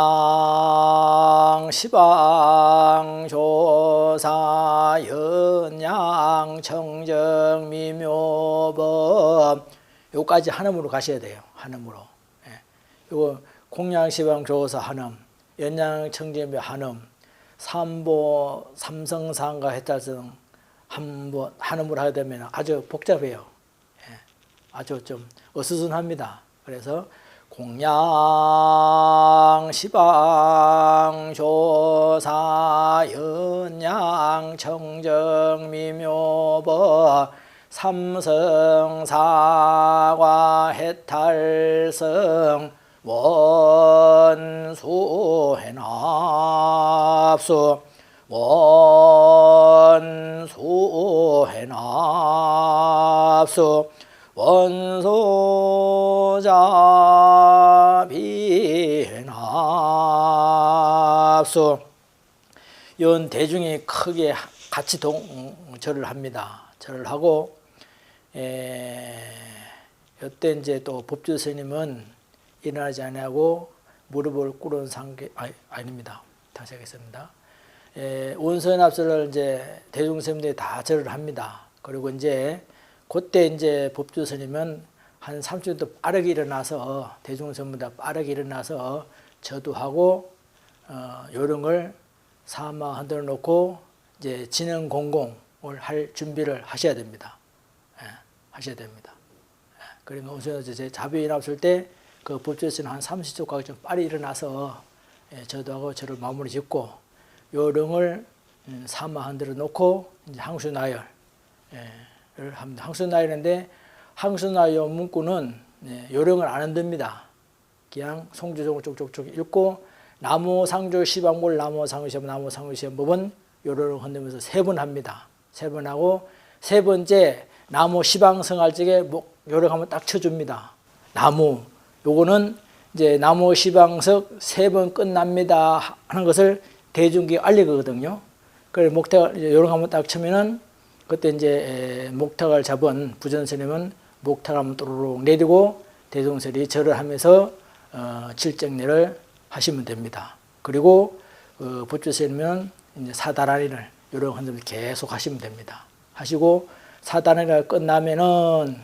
Speaker 1: 시방 조사 연양 청정 미묘법 요까지 한음으로 가셔야 돼요. 한음으로. 요거 공양 시방 조사 한음, 연양 청정 미 한음, 삼보 삼성상가 해탈성 한번 한음으로 하게 되면 아주 복잡해요. 아주 좀 어수선합니다. 그래서 공양 시방 조사 연양 청정 미묘법 삼성사과 해탈성 원수 해납수 원수 해납수 원소자비 해납수 이런 대중이 크게 같이 절을 합니다. 절을 하고 이때 이제 또 법주 스님은 일어나지 아니하고 무릎을 꿇은 상계 아닙니다. 다시 하겠습니다. 원소연합설을 이제 대중 스님들이 다 절을 합니다. 그리고 이제 그때 이제 법주 스님은 한 30분 더 빠르게 일어나서 대중 스님보다 빠르게 일어나서 저도하고 요령을 사마 흔들어 놓고 이제 진행 공공을 할 준비를 하셔야 됩니다. 하셔야 됩니다. 그러니까 우선 이제 자비인 없을 때 그 법조에서는 한 30초 가까이 좀 빨리 일어나서 저도하고 저를 마무리 짓고 요령을 사마 흔들어 놓고 이제 항수나열을 합니다. 항수나열인데 항수나열 문구는 요령을 안 흔듭니다. 그냥 송주종을 쪽쪽쪽 읽고 나무상조 시방몰 나무상조 시방 나무상조 시방법은 요령을 흔들면서 3번 합니다. 3번 하고 세 번째 나무 시방성할 적에 요령 한번 딱 쳐줍니다. 나무 요거는 이제 나무 시방석 3번 끝납니다 하는 것을 대중기에 알리거든요. 그래서 목탁을 요령 한번 딱 치면은 그때 이제 목탁을 잡은 부전스님은 목탁을 한번 또르륵 내리고 대중설이 절을 하면서 칠정례를 하시면 됩니다. 그리고 법주스님은 이제 사다라리를 요령 흔들면서 계속 하시면 됩니다. 하시고 사다라리가 끝나면은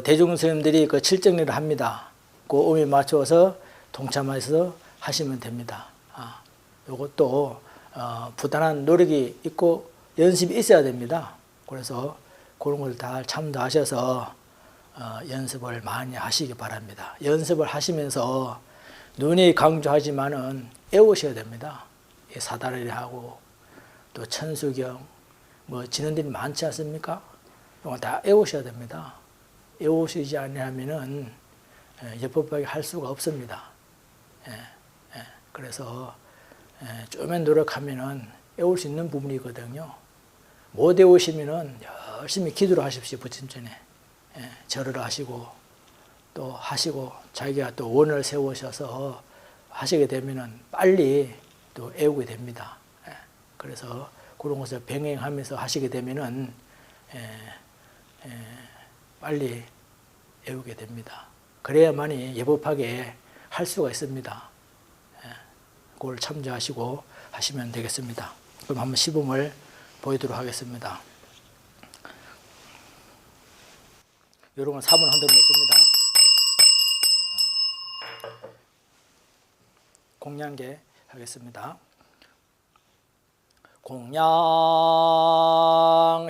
Speaker 1: 대중 스님들이 그 칠정례를 합니다. 그 음에 맞춰서 동참해서 하시면 됩니다. 요것도 부단한 노력이 있고 연습이 있어야 됩니다. 그래서 그런 걸 다 참조하셔서 연습을 많이 하시기 바랍니다. 연습을 하시면서 눈이 강조하지만은 외우셔야 됩니다. 사다리하고 또 천수경 뭐 진원들이 많지 않습니까? 이건 다 외우셔야 됩니다. 외우시지 않으면은 예법하게 할 수가 없습니다. 그래서 조금만 노력하면은 외울 수 있는 부분이거든요. 못 외우시면은 열심히 기도를 하십시오. 부처님 전에 절을 하시고 또 하시고 자기가 또 원을 세우셔서 하시게 되면은 빨리 또 외우게 됩니다. 그래서 그런 것을 병행하면서 하시게 되면은 빨리 외우게 됩니다. 그래야만이 예법하게 할 수가 있습니다. 그걸 참조하시고 하시면 되겠습니다. 그럼 한번 시범을 보이도록 하겠습니다. 요런 건 3번 흔들어 놓습니다. 공양계 하겠습니다. 공양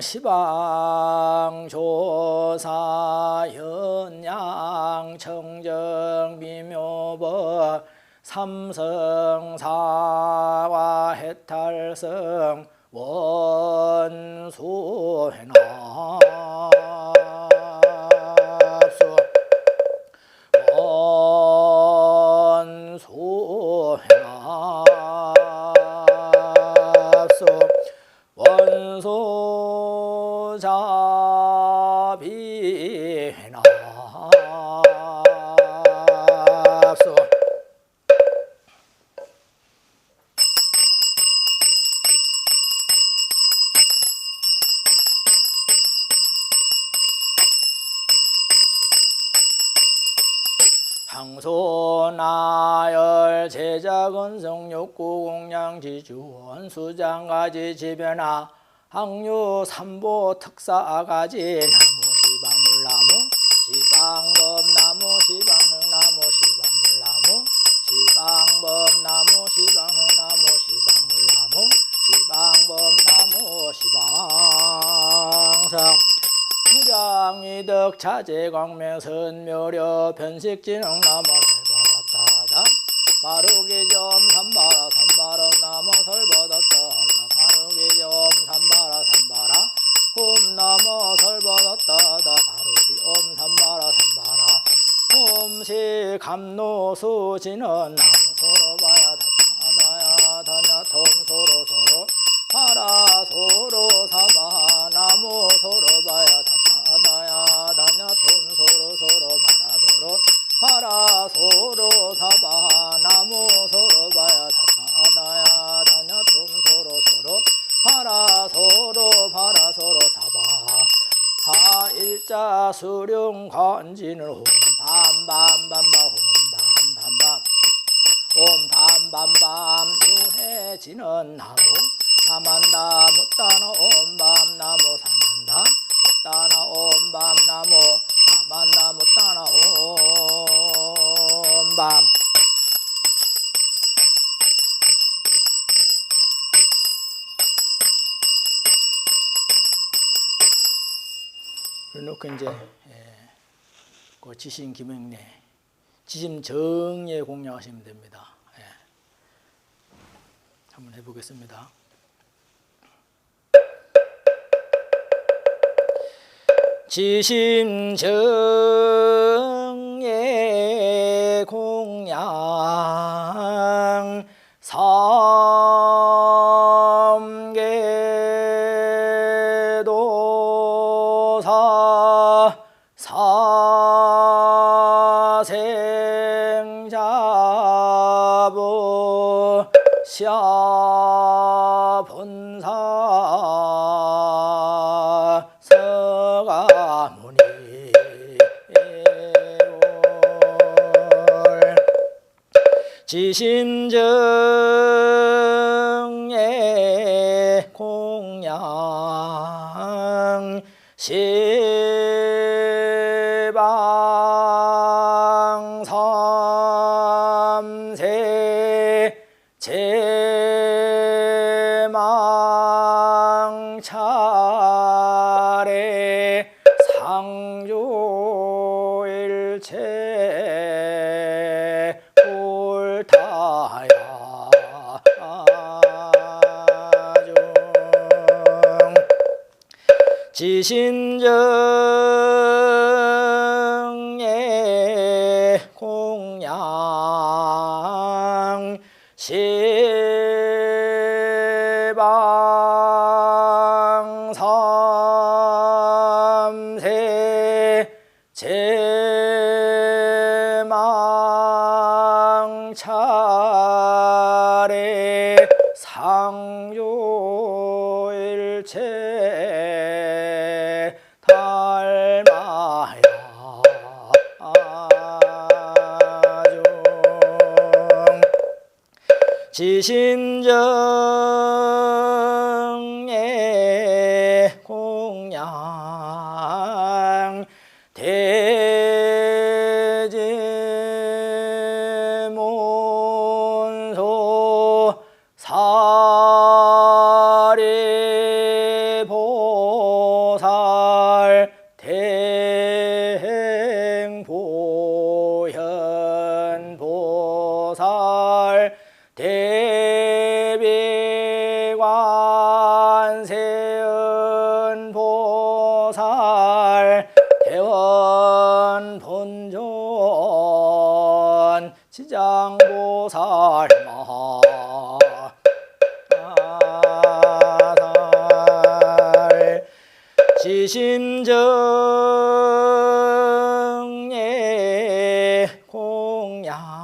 Speaker 1: 시방 조사 현양 청정 미묘법 삼성사와 해탈성 원수해납수 원수해납수 원소자비해납수 항소나열 제자건성 욕구공양지주원 수장가지 지변화 항유 삼보 특사가지 나무 시방물나무 시방법나무 시방흥나무 시방물나무 시방법나무 시방흥나무 시방법나무 시방성 무량위덕 차제광명선묘려 변식진흥나무 설바다타다 바루기점 삼바라 나무 설바다타다 바루기점 삼바라 홈나무 설바다타다 바루기옴 삼바라 홈시 감노수지는 나무 서로봐야 다다야 다냐 톰소로 파라 소로 사바 나무 서로봐야 다다야 다냐 톰소로 파라 소로 사바 나무 서로봐야 다다야 다냐 톰소로 파라 소로 사바 하일자 수룡 건지는 옴밤밤밤 유해지는 나무 사만다 못다나 옴밤나무 사만다 못다나 옴밤나무 사만다 못다나 옴밤 그래놓고 이제 그 지심 김행래 지심 정예 공략하시면 됩니다. 한번 해보겠습니다. 지심 정예 공양 삼계도사 사생자부 샤본사 서가모니 지심정예 공양 시방삼세 제망차례 상조일체 옳다야 지심정예 공양 시방삼세 제망차례 상조일체 닮아야 지심정예 공양 대지문수 대비관세음보살 대원본존 지장보살 마하살 지심정예 공양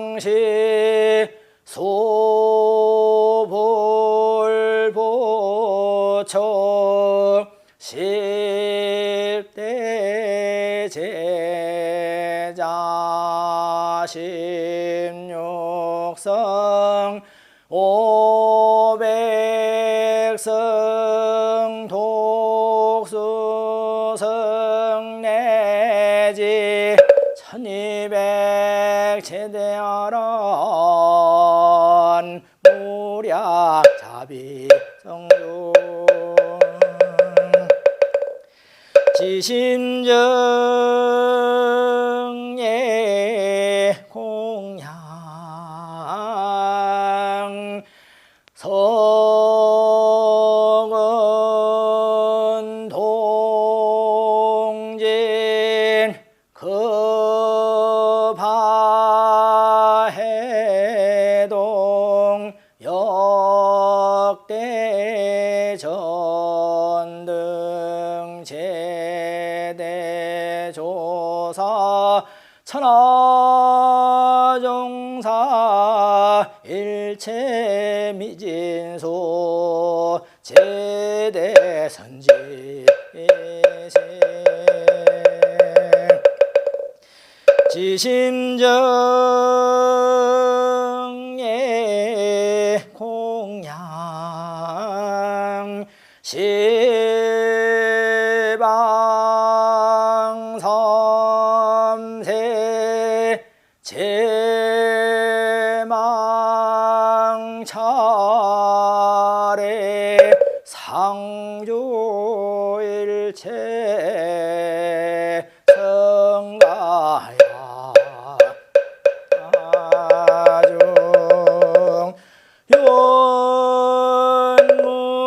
Speaker 1: 영산당시 소불보초 10대 제자 16성 500성 독수성 내지 1200 제대하란 무량 자비성중 지심정예 공양 성은 동진 급하해동 역대전등 제대조사 천하종사 일체미진소 제대선지 지심정예 공양 시방삼세 제망차례 상주일체 성가야 아중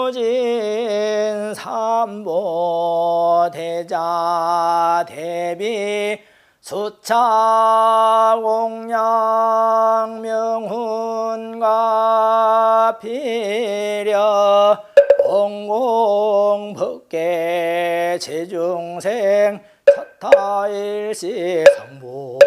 Speaker 1: 윤무진 삼보 대자 대비 수차 공양 명훈가 피려 공공법계 제중생 사타일시 성보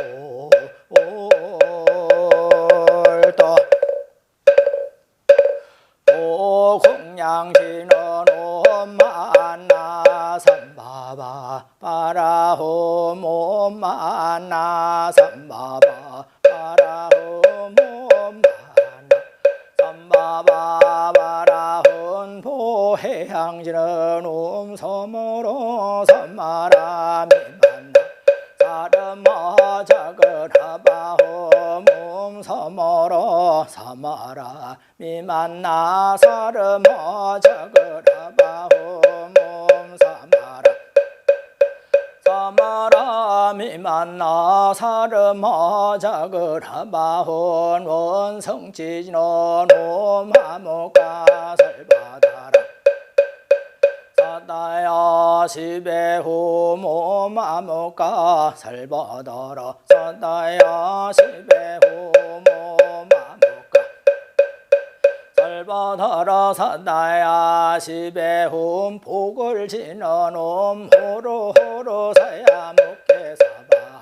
Speaker 1: 공양신은 옴만나 삼바바 바라홈 옴만나 삼바바 바라홈 옴만나 삼바바 바라홈 보해양신은 옴섬으로 삼마라 미만나 사르마 작으라바홈 옴섬으로 삼마라 미만나 사르마 작으라바홈 옴삼마라 사마라 미만나 사르마 작으라바홈 원성지진원 옴하모가 설바다라 사다야 시베홈 옴하모가 설바다라 사다야 시베홈 설바다라 사다야 시베홈 복을 지는 옴 호로호로 사야 묵게 사바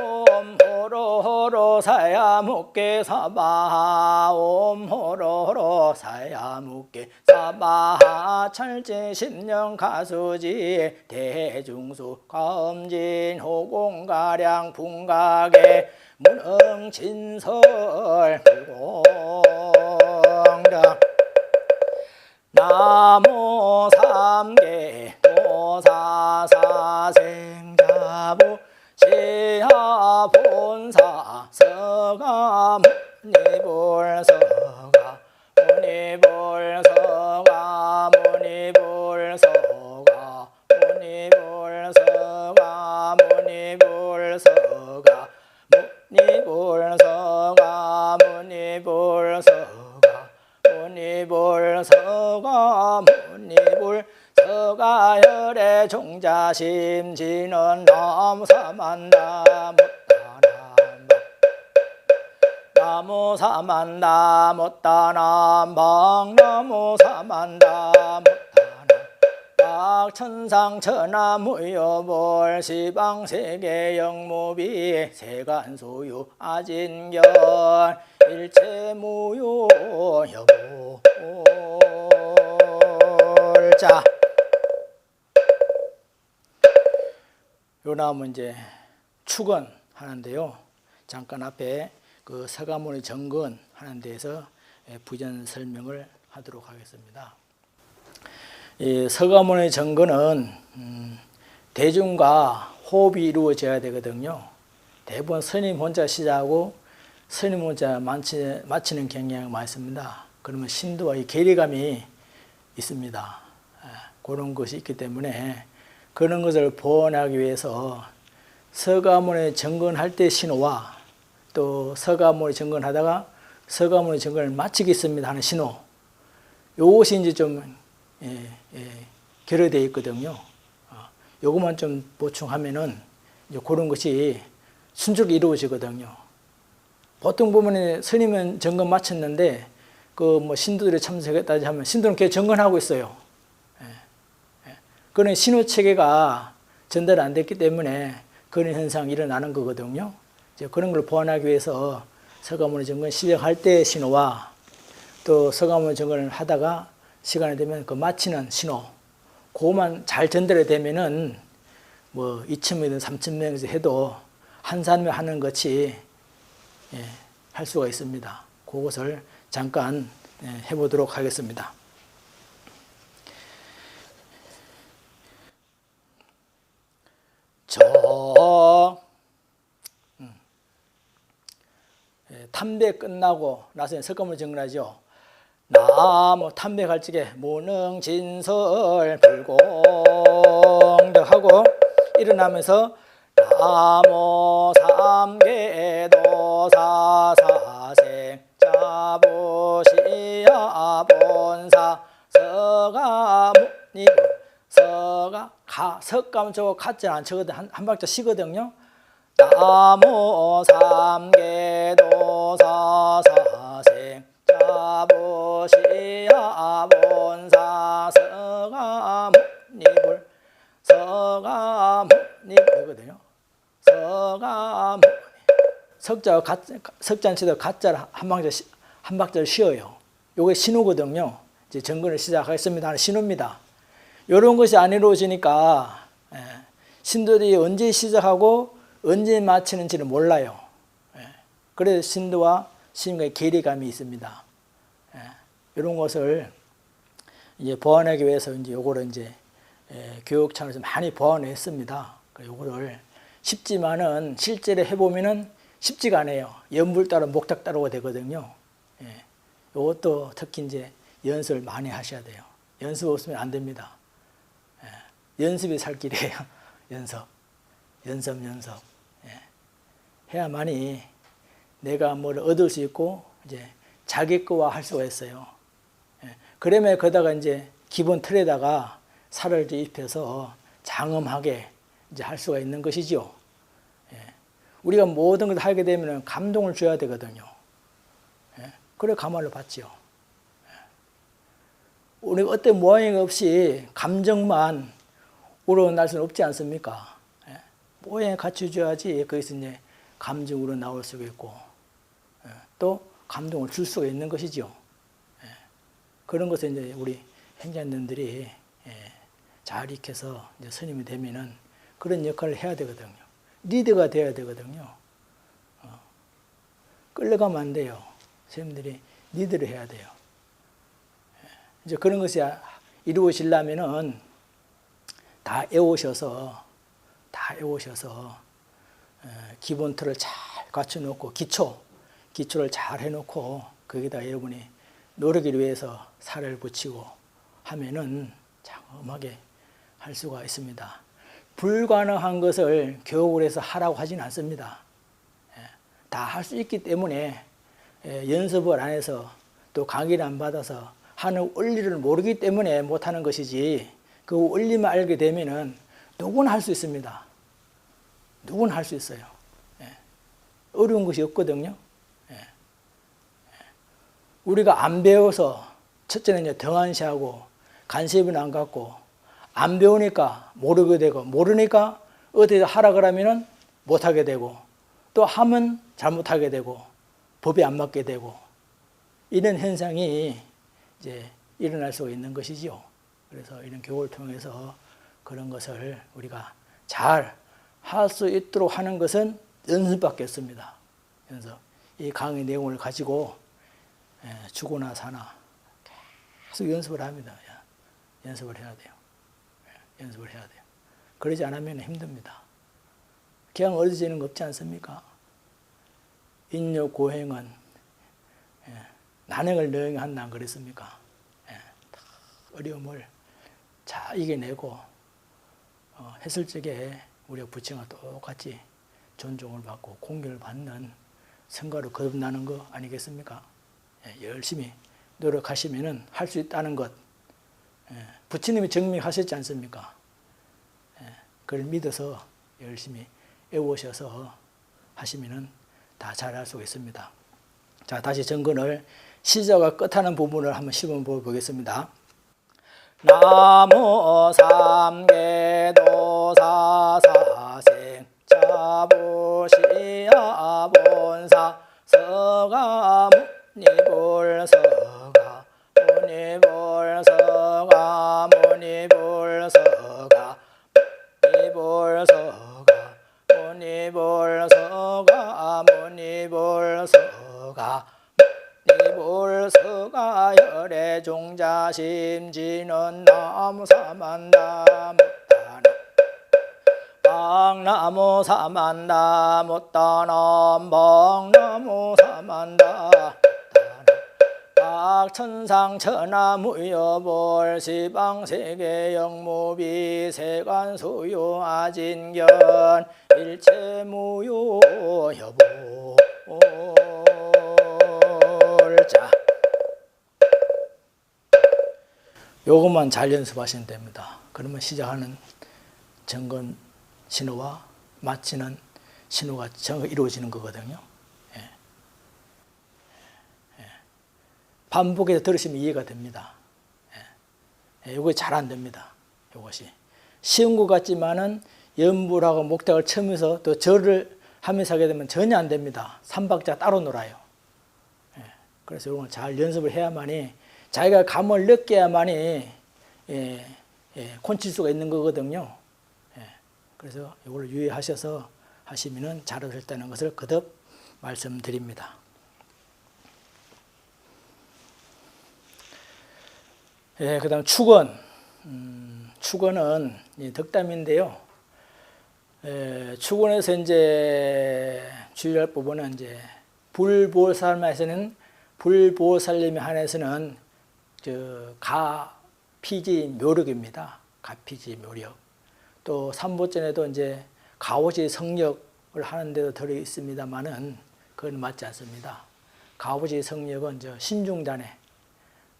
Speaker 1: 옴 호로호로 사야 묵게 사바 옴 호로호로 사야 묵게 사바 철지 10년 가수지 대중수 가음진 호공가량 풍각에 문흥진설 불공자 나무 삼계 도사사생자부 지하본사 서가 무니불서가 무니불서가 무니불서가 무니불서가 무니불서가 무니불서가 무니불서가 무니불서가 무니불서가 무니불서가 혈의 종자심지는 나무사만다 나무사만다 못다남방 나무사만다 천상 천하무여볼 시방세계 영무비 세간소유 아진견 일체무유 여보자. 요 나오면 이제 축은 하는데요. 잠깐 앞에 그 서가모니 정근 하는 데에서 부전 설명을 하도록 하겠습니다. 이 서가모니 정근은 대중과 호흡이 이루어져야 되거든요. 대부분 스님 혼자 시작하고 스님 혼자 마치는 경향이 많습니다. 그러면 신도와 이 괴리감이 있습니다. 그런 것이 있기 때문에 그런 것을 보완하기 위해서 서가모니 정근할 때 신호와 또 서가모니 정근하다가 서가모니 정근을 마치겠습니다 하는 신호, 이것이 이제 좀 결여되어 있거든요. 요것만 좀 보충하면은 이제 그런 것이 순조롭게 이루어지거든요. 보통 보면 스님은 정근 마쳤는데 그 뭐 신도들이 참석했다 하면 신도는 계속 정근하고 있어요. 그런 신호 체계가 전달 안 됐기 때문에 그런 현상이 일어나는 거거든요. 이제 그런 걸 보완하기 위해서 서가모니 정근 시작할 때 신호와 또 서가모니 정근을 하다가 시간이 되면 그 마치는 신호, 그것만 잘 전달이 되면은 뭐 2,000명이든 3,000명에서 해도 한 사람이 하는 것이 할 수가 있습니다. 그것을 잠깐 해보도록 하겠습니다. 탐배 끝나고 나서 석가모니 정근하죠. 나무 탐배갈지게 무능진설 불공덕하고 일어나면서 나무 삼계도 사사생 자부시야 본사 서가모니 석가면 저거 가짜 안 쳐거든. 한 박자 쉬거든요. 나무 삼계도 사사생 자부시야 본사 서가모니불 서가모니불이거든요. 서가모니 석자는 치도 가짜를 한 박자를 쉬어요. 요게 신호거든요. 이제 정근을 시작하겠습니다 하는 신호입니다. 이런 것이 안 이루어지니까 신도들이 언제 시작하고 언제 마치는지를 몰라요. 그래서 신도와 스님과의 괴리감이 있습니다. 이런 것을 이제 보완하기 위해서 이제 요거를 이제 교육 차원에서 많이 보완했습니다. 요거를 쉽지만은 실제로 해보면은 쉽지가 않아요. 연불 따로 목탁 따로가 되거든요. 요것도 특히 이제 연습을 많이 하셔야 돼요. 연습 없으면 안 됩니다. 연습이 살 길이에요. 연습. 해야만이 내가 뭘 얻을 수 있고 이제 자기 거화 할 수가 있어요. 그러면 거기다가 이제 기본 틀에다가 살을 입혀서 장엄하게 이제 할 수가 있는 것이죠. 우리가 모든 걸 하게 되면 감동을 줘야 되거든요. 그래 감화를 받지요. 우리가 어떤 모양이 없이 감정만 우러날 수는 없지 않습니까? 모양을 갖춰줘야지 거기서 이제 감정으로 나올 수가 있고 또 감동을 줄 수가 있는 것이죠. 그런 것을 이제 우리 행자님들이 잘 익혀서 이제 스님이 되면은 그런 역할을 해야 되거든요. 리더가 되어야 되거든요. 끌려가면 안 돼요. 스님들이 리더를 해야 돼요. 이제 그런 것이 이루어지려면은 다 애오셔서 기본 틀을 잘 갖춰놓고 기초를 잘 해놓고 거기다 여러분이 노력을 위해서 살을 붙이고 하면은 장엄하게 할 수가 있습니다. 불가능한 것을 교육을 해서 하라고 하지는 않습니다. 다 할 수 있기 때문에 연습을 안 해서 또 강의를 안 받아서 하는 원리를 모르기 때문에 못하는 것이지, 그 원리만 알게 되면은 누구나 할 수 있습니다. 누구나 할 수 있어요. 어려운 것이 없거든요. 우리가 안 배워서 첫째는 이제 등한시하고 관심을 안 갖고, 안 배우니까 모르게 되고, 모르니까 어디 하라 그러면은 못하게 되고, 또 하면 잘못하게 되고, 법에 안 맞게 되고, 이런 현상이 이제 일어날 수가 있는 것이지요. 그래서 이런 교육을 통해서 그런 것을 우리가 잘 할 수 있도록 하는 것은 연습밖에 없습니다. 그래서 이 강의 내용을 가지고 죽으나 사나 계속 연습을 합니다. 연습을 해야 돼요. 연습을 해야 돼요. 그러지 않으면 힘듭니다. 그냥 얻어지는 거 없지 않습니까? 인욕고행은 난행을 능한다 그랬습니까? 어려움을 잘 이겨내고 했을 적에 우리가 부처와 똑같이 존중을 받고 공경을 받는 성과로 거듭나는 거 아니겠습니까? 열심히 노력하시면 할 수 있다는 것, 부처님이 증명하셨지 않습니까? 그걸 믿어서 열심히 애우셔서 하시면 다 잘할 수가 있습니다. 자, 다시 정근을 시작과 끝하는 부분을 한번 시범 보겠습니다. 나무 삼계도사사생 자부시야 본사 서가 무니불서가 무니불서가 무니불서가 무니불서가 무니불서가 무니불서가 니불서가 혈의 종자심지는 나무 사만다 못다나 박나무 사만다 못다나 박나무 사만다 박천상 천하무여볼 시방세계 영무비 세관수요 아진견 일체무요 여보 자, 요것만 잘 연습하시면 됩니다. 그러면 시작하는 정건 신호와 마치는 신호가 이루어지는 거거든요. 반복해서 들으시면 이해가 됩니다. 요거 잘 안 됩니다. 요것이 쉬운 것 같지만은 연불하고 목탁을 쳐면서 또 절을 하면서 하게 되면 전혀 안 됩니다. 삼박자 따로 놀아요. 그래서 이걸 잘 연습을 해야만이, 자기가 감을 느껴야만이 콘칠 수가 있는 거거든요. 그래서 이걸 유의하셔서 하시면 잘하셨다는 것을 거듭 말씀드립니다. 그 다음 축원. 축원은 덕담인데요. 축원에서 이제 주의할 부분은 이제 불보살에서는 불보살님에 한해서는 가피지 묘력입니다. 가피지 묘력. 또 삼보전에도 이제 가오지 성력을 하는데도 들어 있습니다만은 그건 맞지 않습니다. 가오지 성력은 신중단에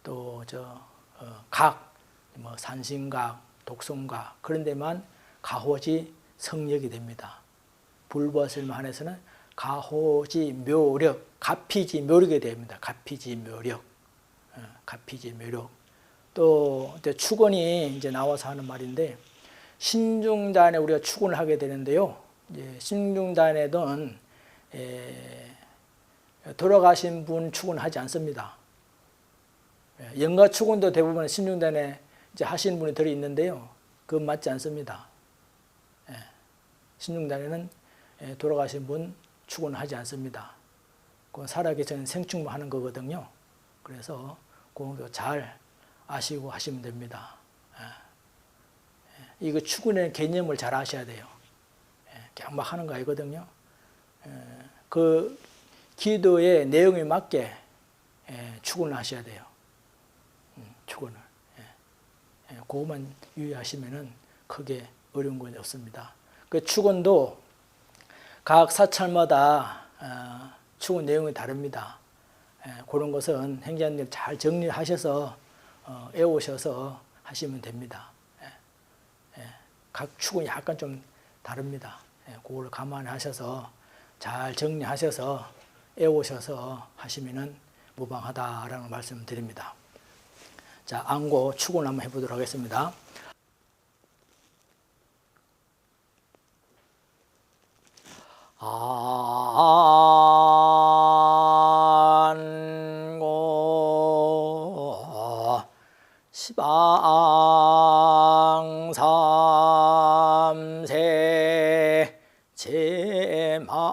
Speaker 1: 또 각, 산신각, 독성각 그런 데만 가호지 성력이 됩니다. 불보살님 한해서는 가호지 묘력, 가피지 묘력이 됩니다. 가피지 묘력, 가피지 묘력. 또 축원이 이제 나와서 하는 말인데, 신중단에 우리가 축원을 하게 되는데요. 신중단에는 돌아가신 분 축원하지 않습니다. 영가 축원도 대부분 신중단에 이제 하시는 분이 들어 있는데요. 그건 맞지 않습니다. 신중단에는 돌아가신 분 축원하지 않습니다. 그건 살아계신 생축만 하는 거거든요. 그래서 그것도 잘 아시고 하시면 됩니다. 이거 축원의 개념을 잘 아셔야 돼요. 그냥 막 하는 거 아니거든요. 그 기도의 내용에 맞게 축원을 하셔야 돼요. 축원을. 그것만 유의하시면은 크게 어려운 건 없습니다. 그 축원도 각 사찰마다 축원 내용이 다릅니다. 그런 것은 행자님 잘 정리하셔서 외우셔서 하시면 됩니다. 각 축은 약간 좀 다릅니다. 그걸 감안하셔서 잘 정리하셔서 외우셔서 하시면 무방하다라는 말씀을 드립니다. 자, 안고 축원 한번 해보도록 하겠습니다. 안고 시방삼세 제망중주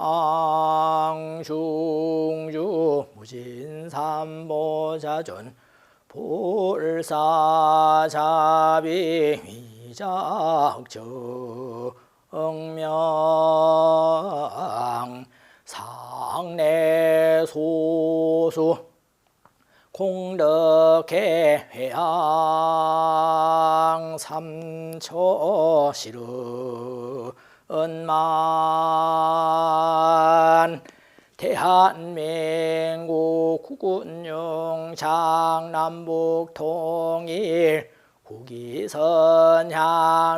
Speaker 1: 무진삼보자존 볼사자비 위작정명 상내소수 공덕해 회양 삼초 실은만 대한민국 국군용 장남북 통일 국위선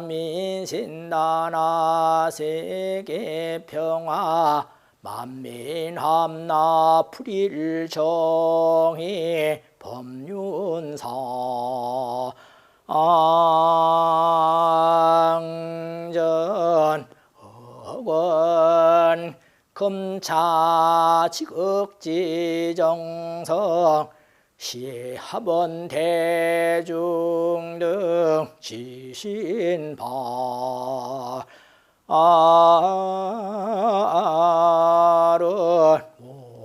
Speaker 1: 민신나라 세계평화 만민함나 불일정의 법륜사 앙전 억원 금차지극지정성 시합원 대중 등 지신바 아른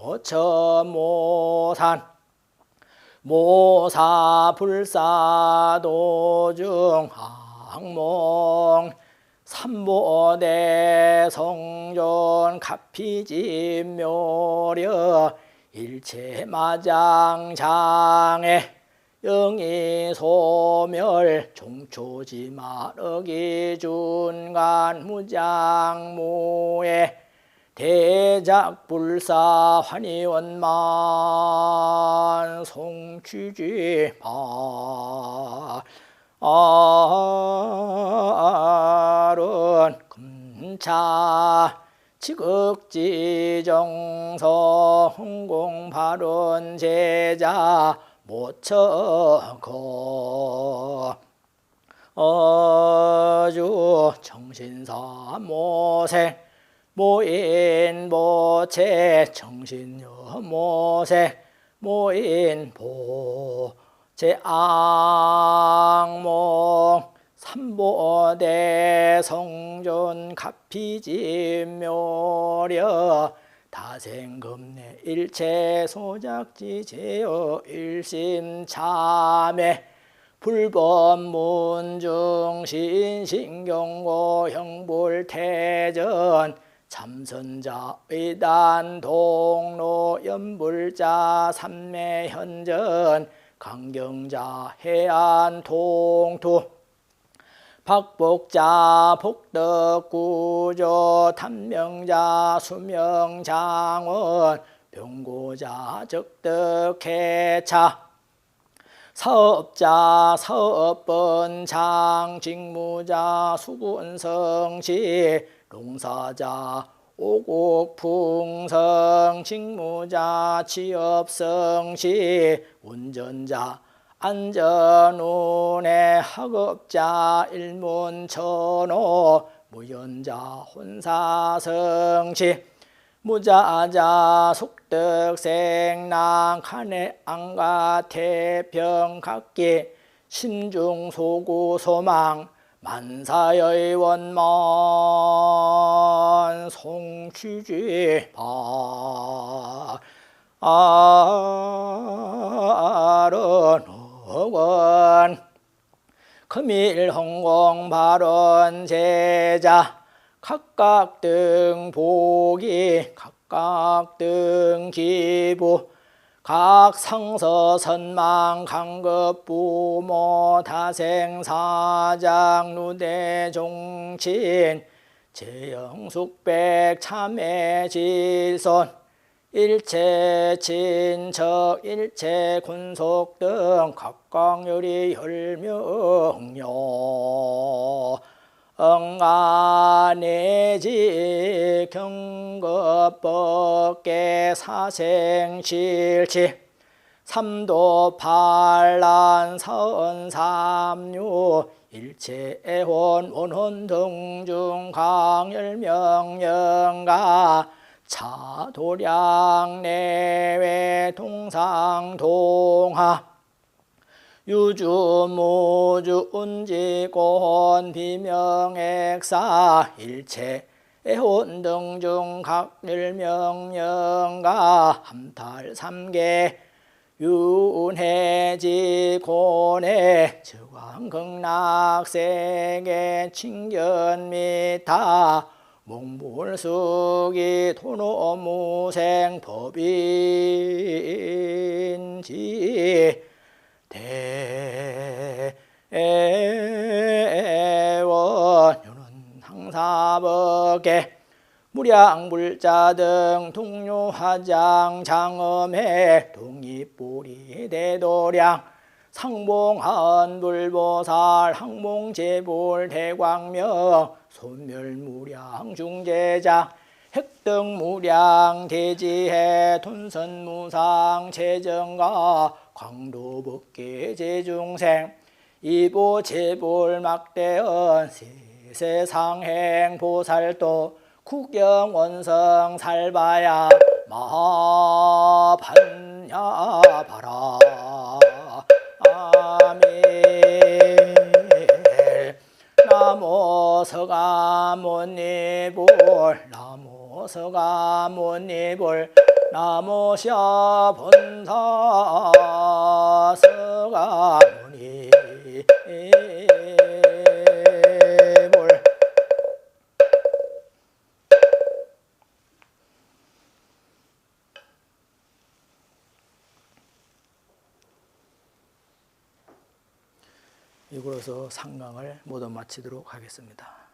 Speaker 1: 모처모산 모사불사도중 항몽 삼보대 성존 가피진묘려 일체마장장애 영이소멸 종초지마르기준간 무장무에 대작불사 환희원만 송취지파 아른 금차 지극지정성 흥공발원 제자 모처거 어주 정신사 모세 모인보체 정신여 모세 모인보 제악몽 삼보대 성존 가피진묘려 다생금내 일체소작지 제어 일심참회 불법문중신신경고 형불태전 참선자 의단 동로 연불자 삼매현전 강경자 해안 통투 박복자 복덕구조 탐명자 수명장원 병고자 적덕해차 사업자 사업번창 직무자 수군성시 농사자 오곡풍성 직무자 취업성시 운전자 안전운해 학업자 일문천호 무연자 혼사성시 무자자 속덕생랑 칸해 안가 태평각기 심중소구소망 만사여의원만 송취지파 아른어원 금일홍공발원제자 각각 등 보기 각각 등 기부 각 상서 선망 강급 부모 다생 사장 누대 종친 재영숙백 참회 질손 일체 친척 일체 군속 등 각광요리 혈명요 응가내지 경급법계 사생실치 삼도 반란 서은삼류 일체애혼 원혼 등중 강열명령가 차도량 내외 동상동하 유주무주 운지곤 비명액사 일체 애혼 등중 각일명령가 함탈 삼계 윤해지 고뇌 즉왕극락세계 칭견미타 몽불수기 토노무생 법인지 대원 요는 항사법계 무량불자 등 동료화장 장엄해 동이뿌리 대도량 상봉한불보살 항봉제불 대광명 소멸무량 중제자 핵등무량 대지해 돈선무상 재정가 광도법계 제중생 이보제불 막대언 세상행 보살도 국경원성 살바야 마반야바라 아멘. 나모 서가모니불 나모 서가모니불 나모 샤본사 서가모니불. 이걸로서 상강을 모두 마치도록 하겠습니다.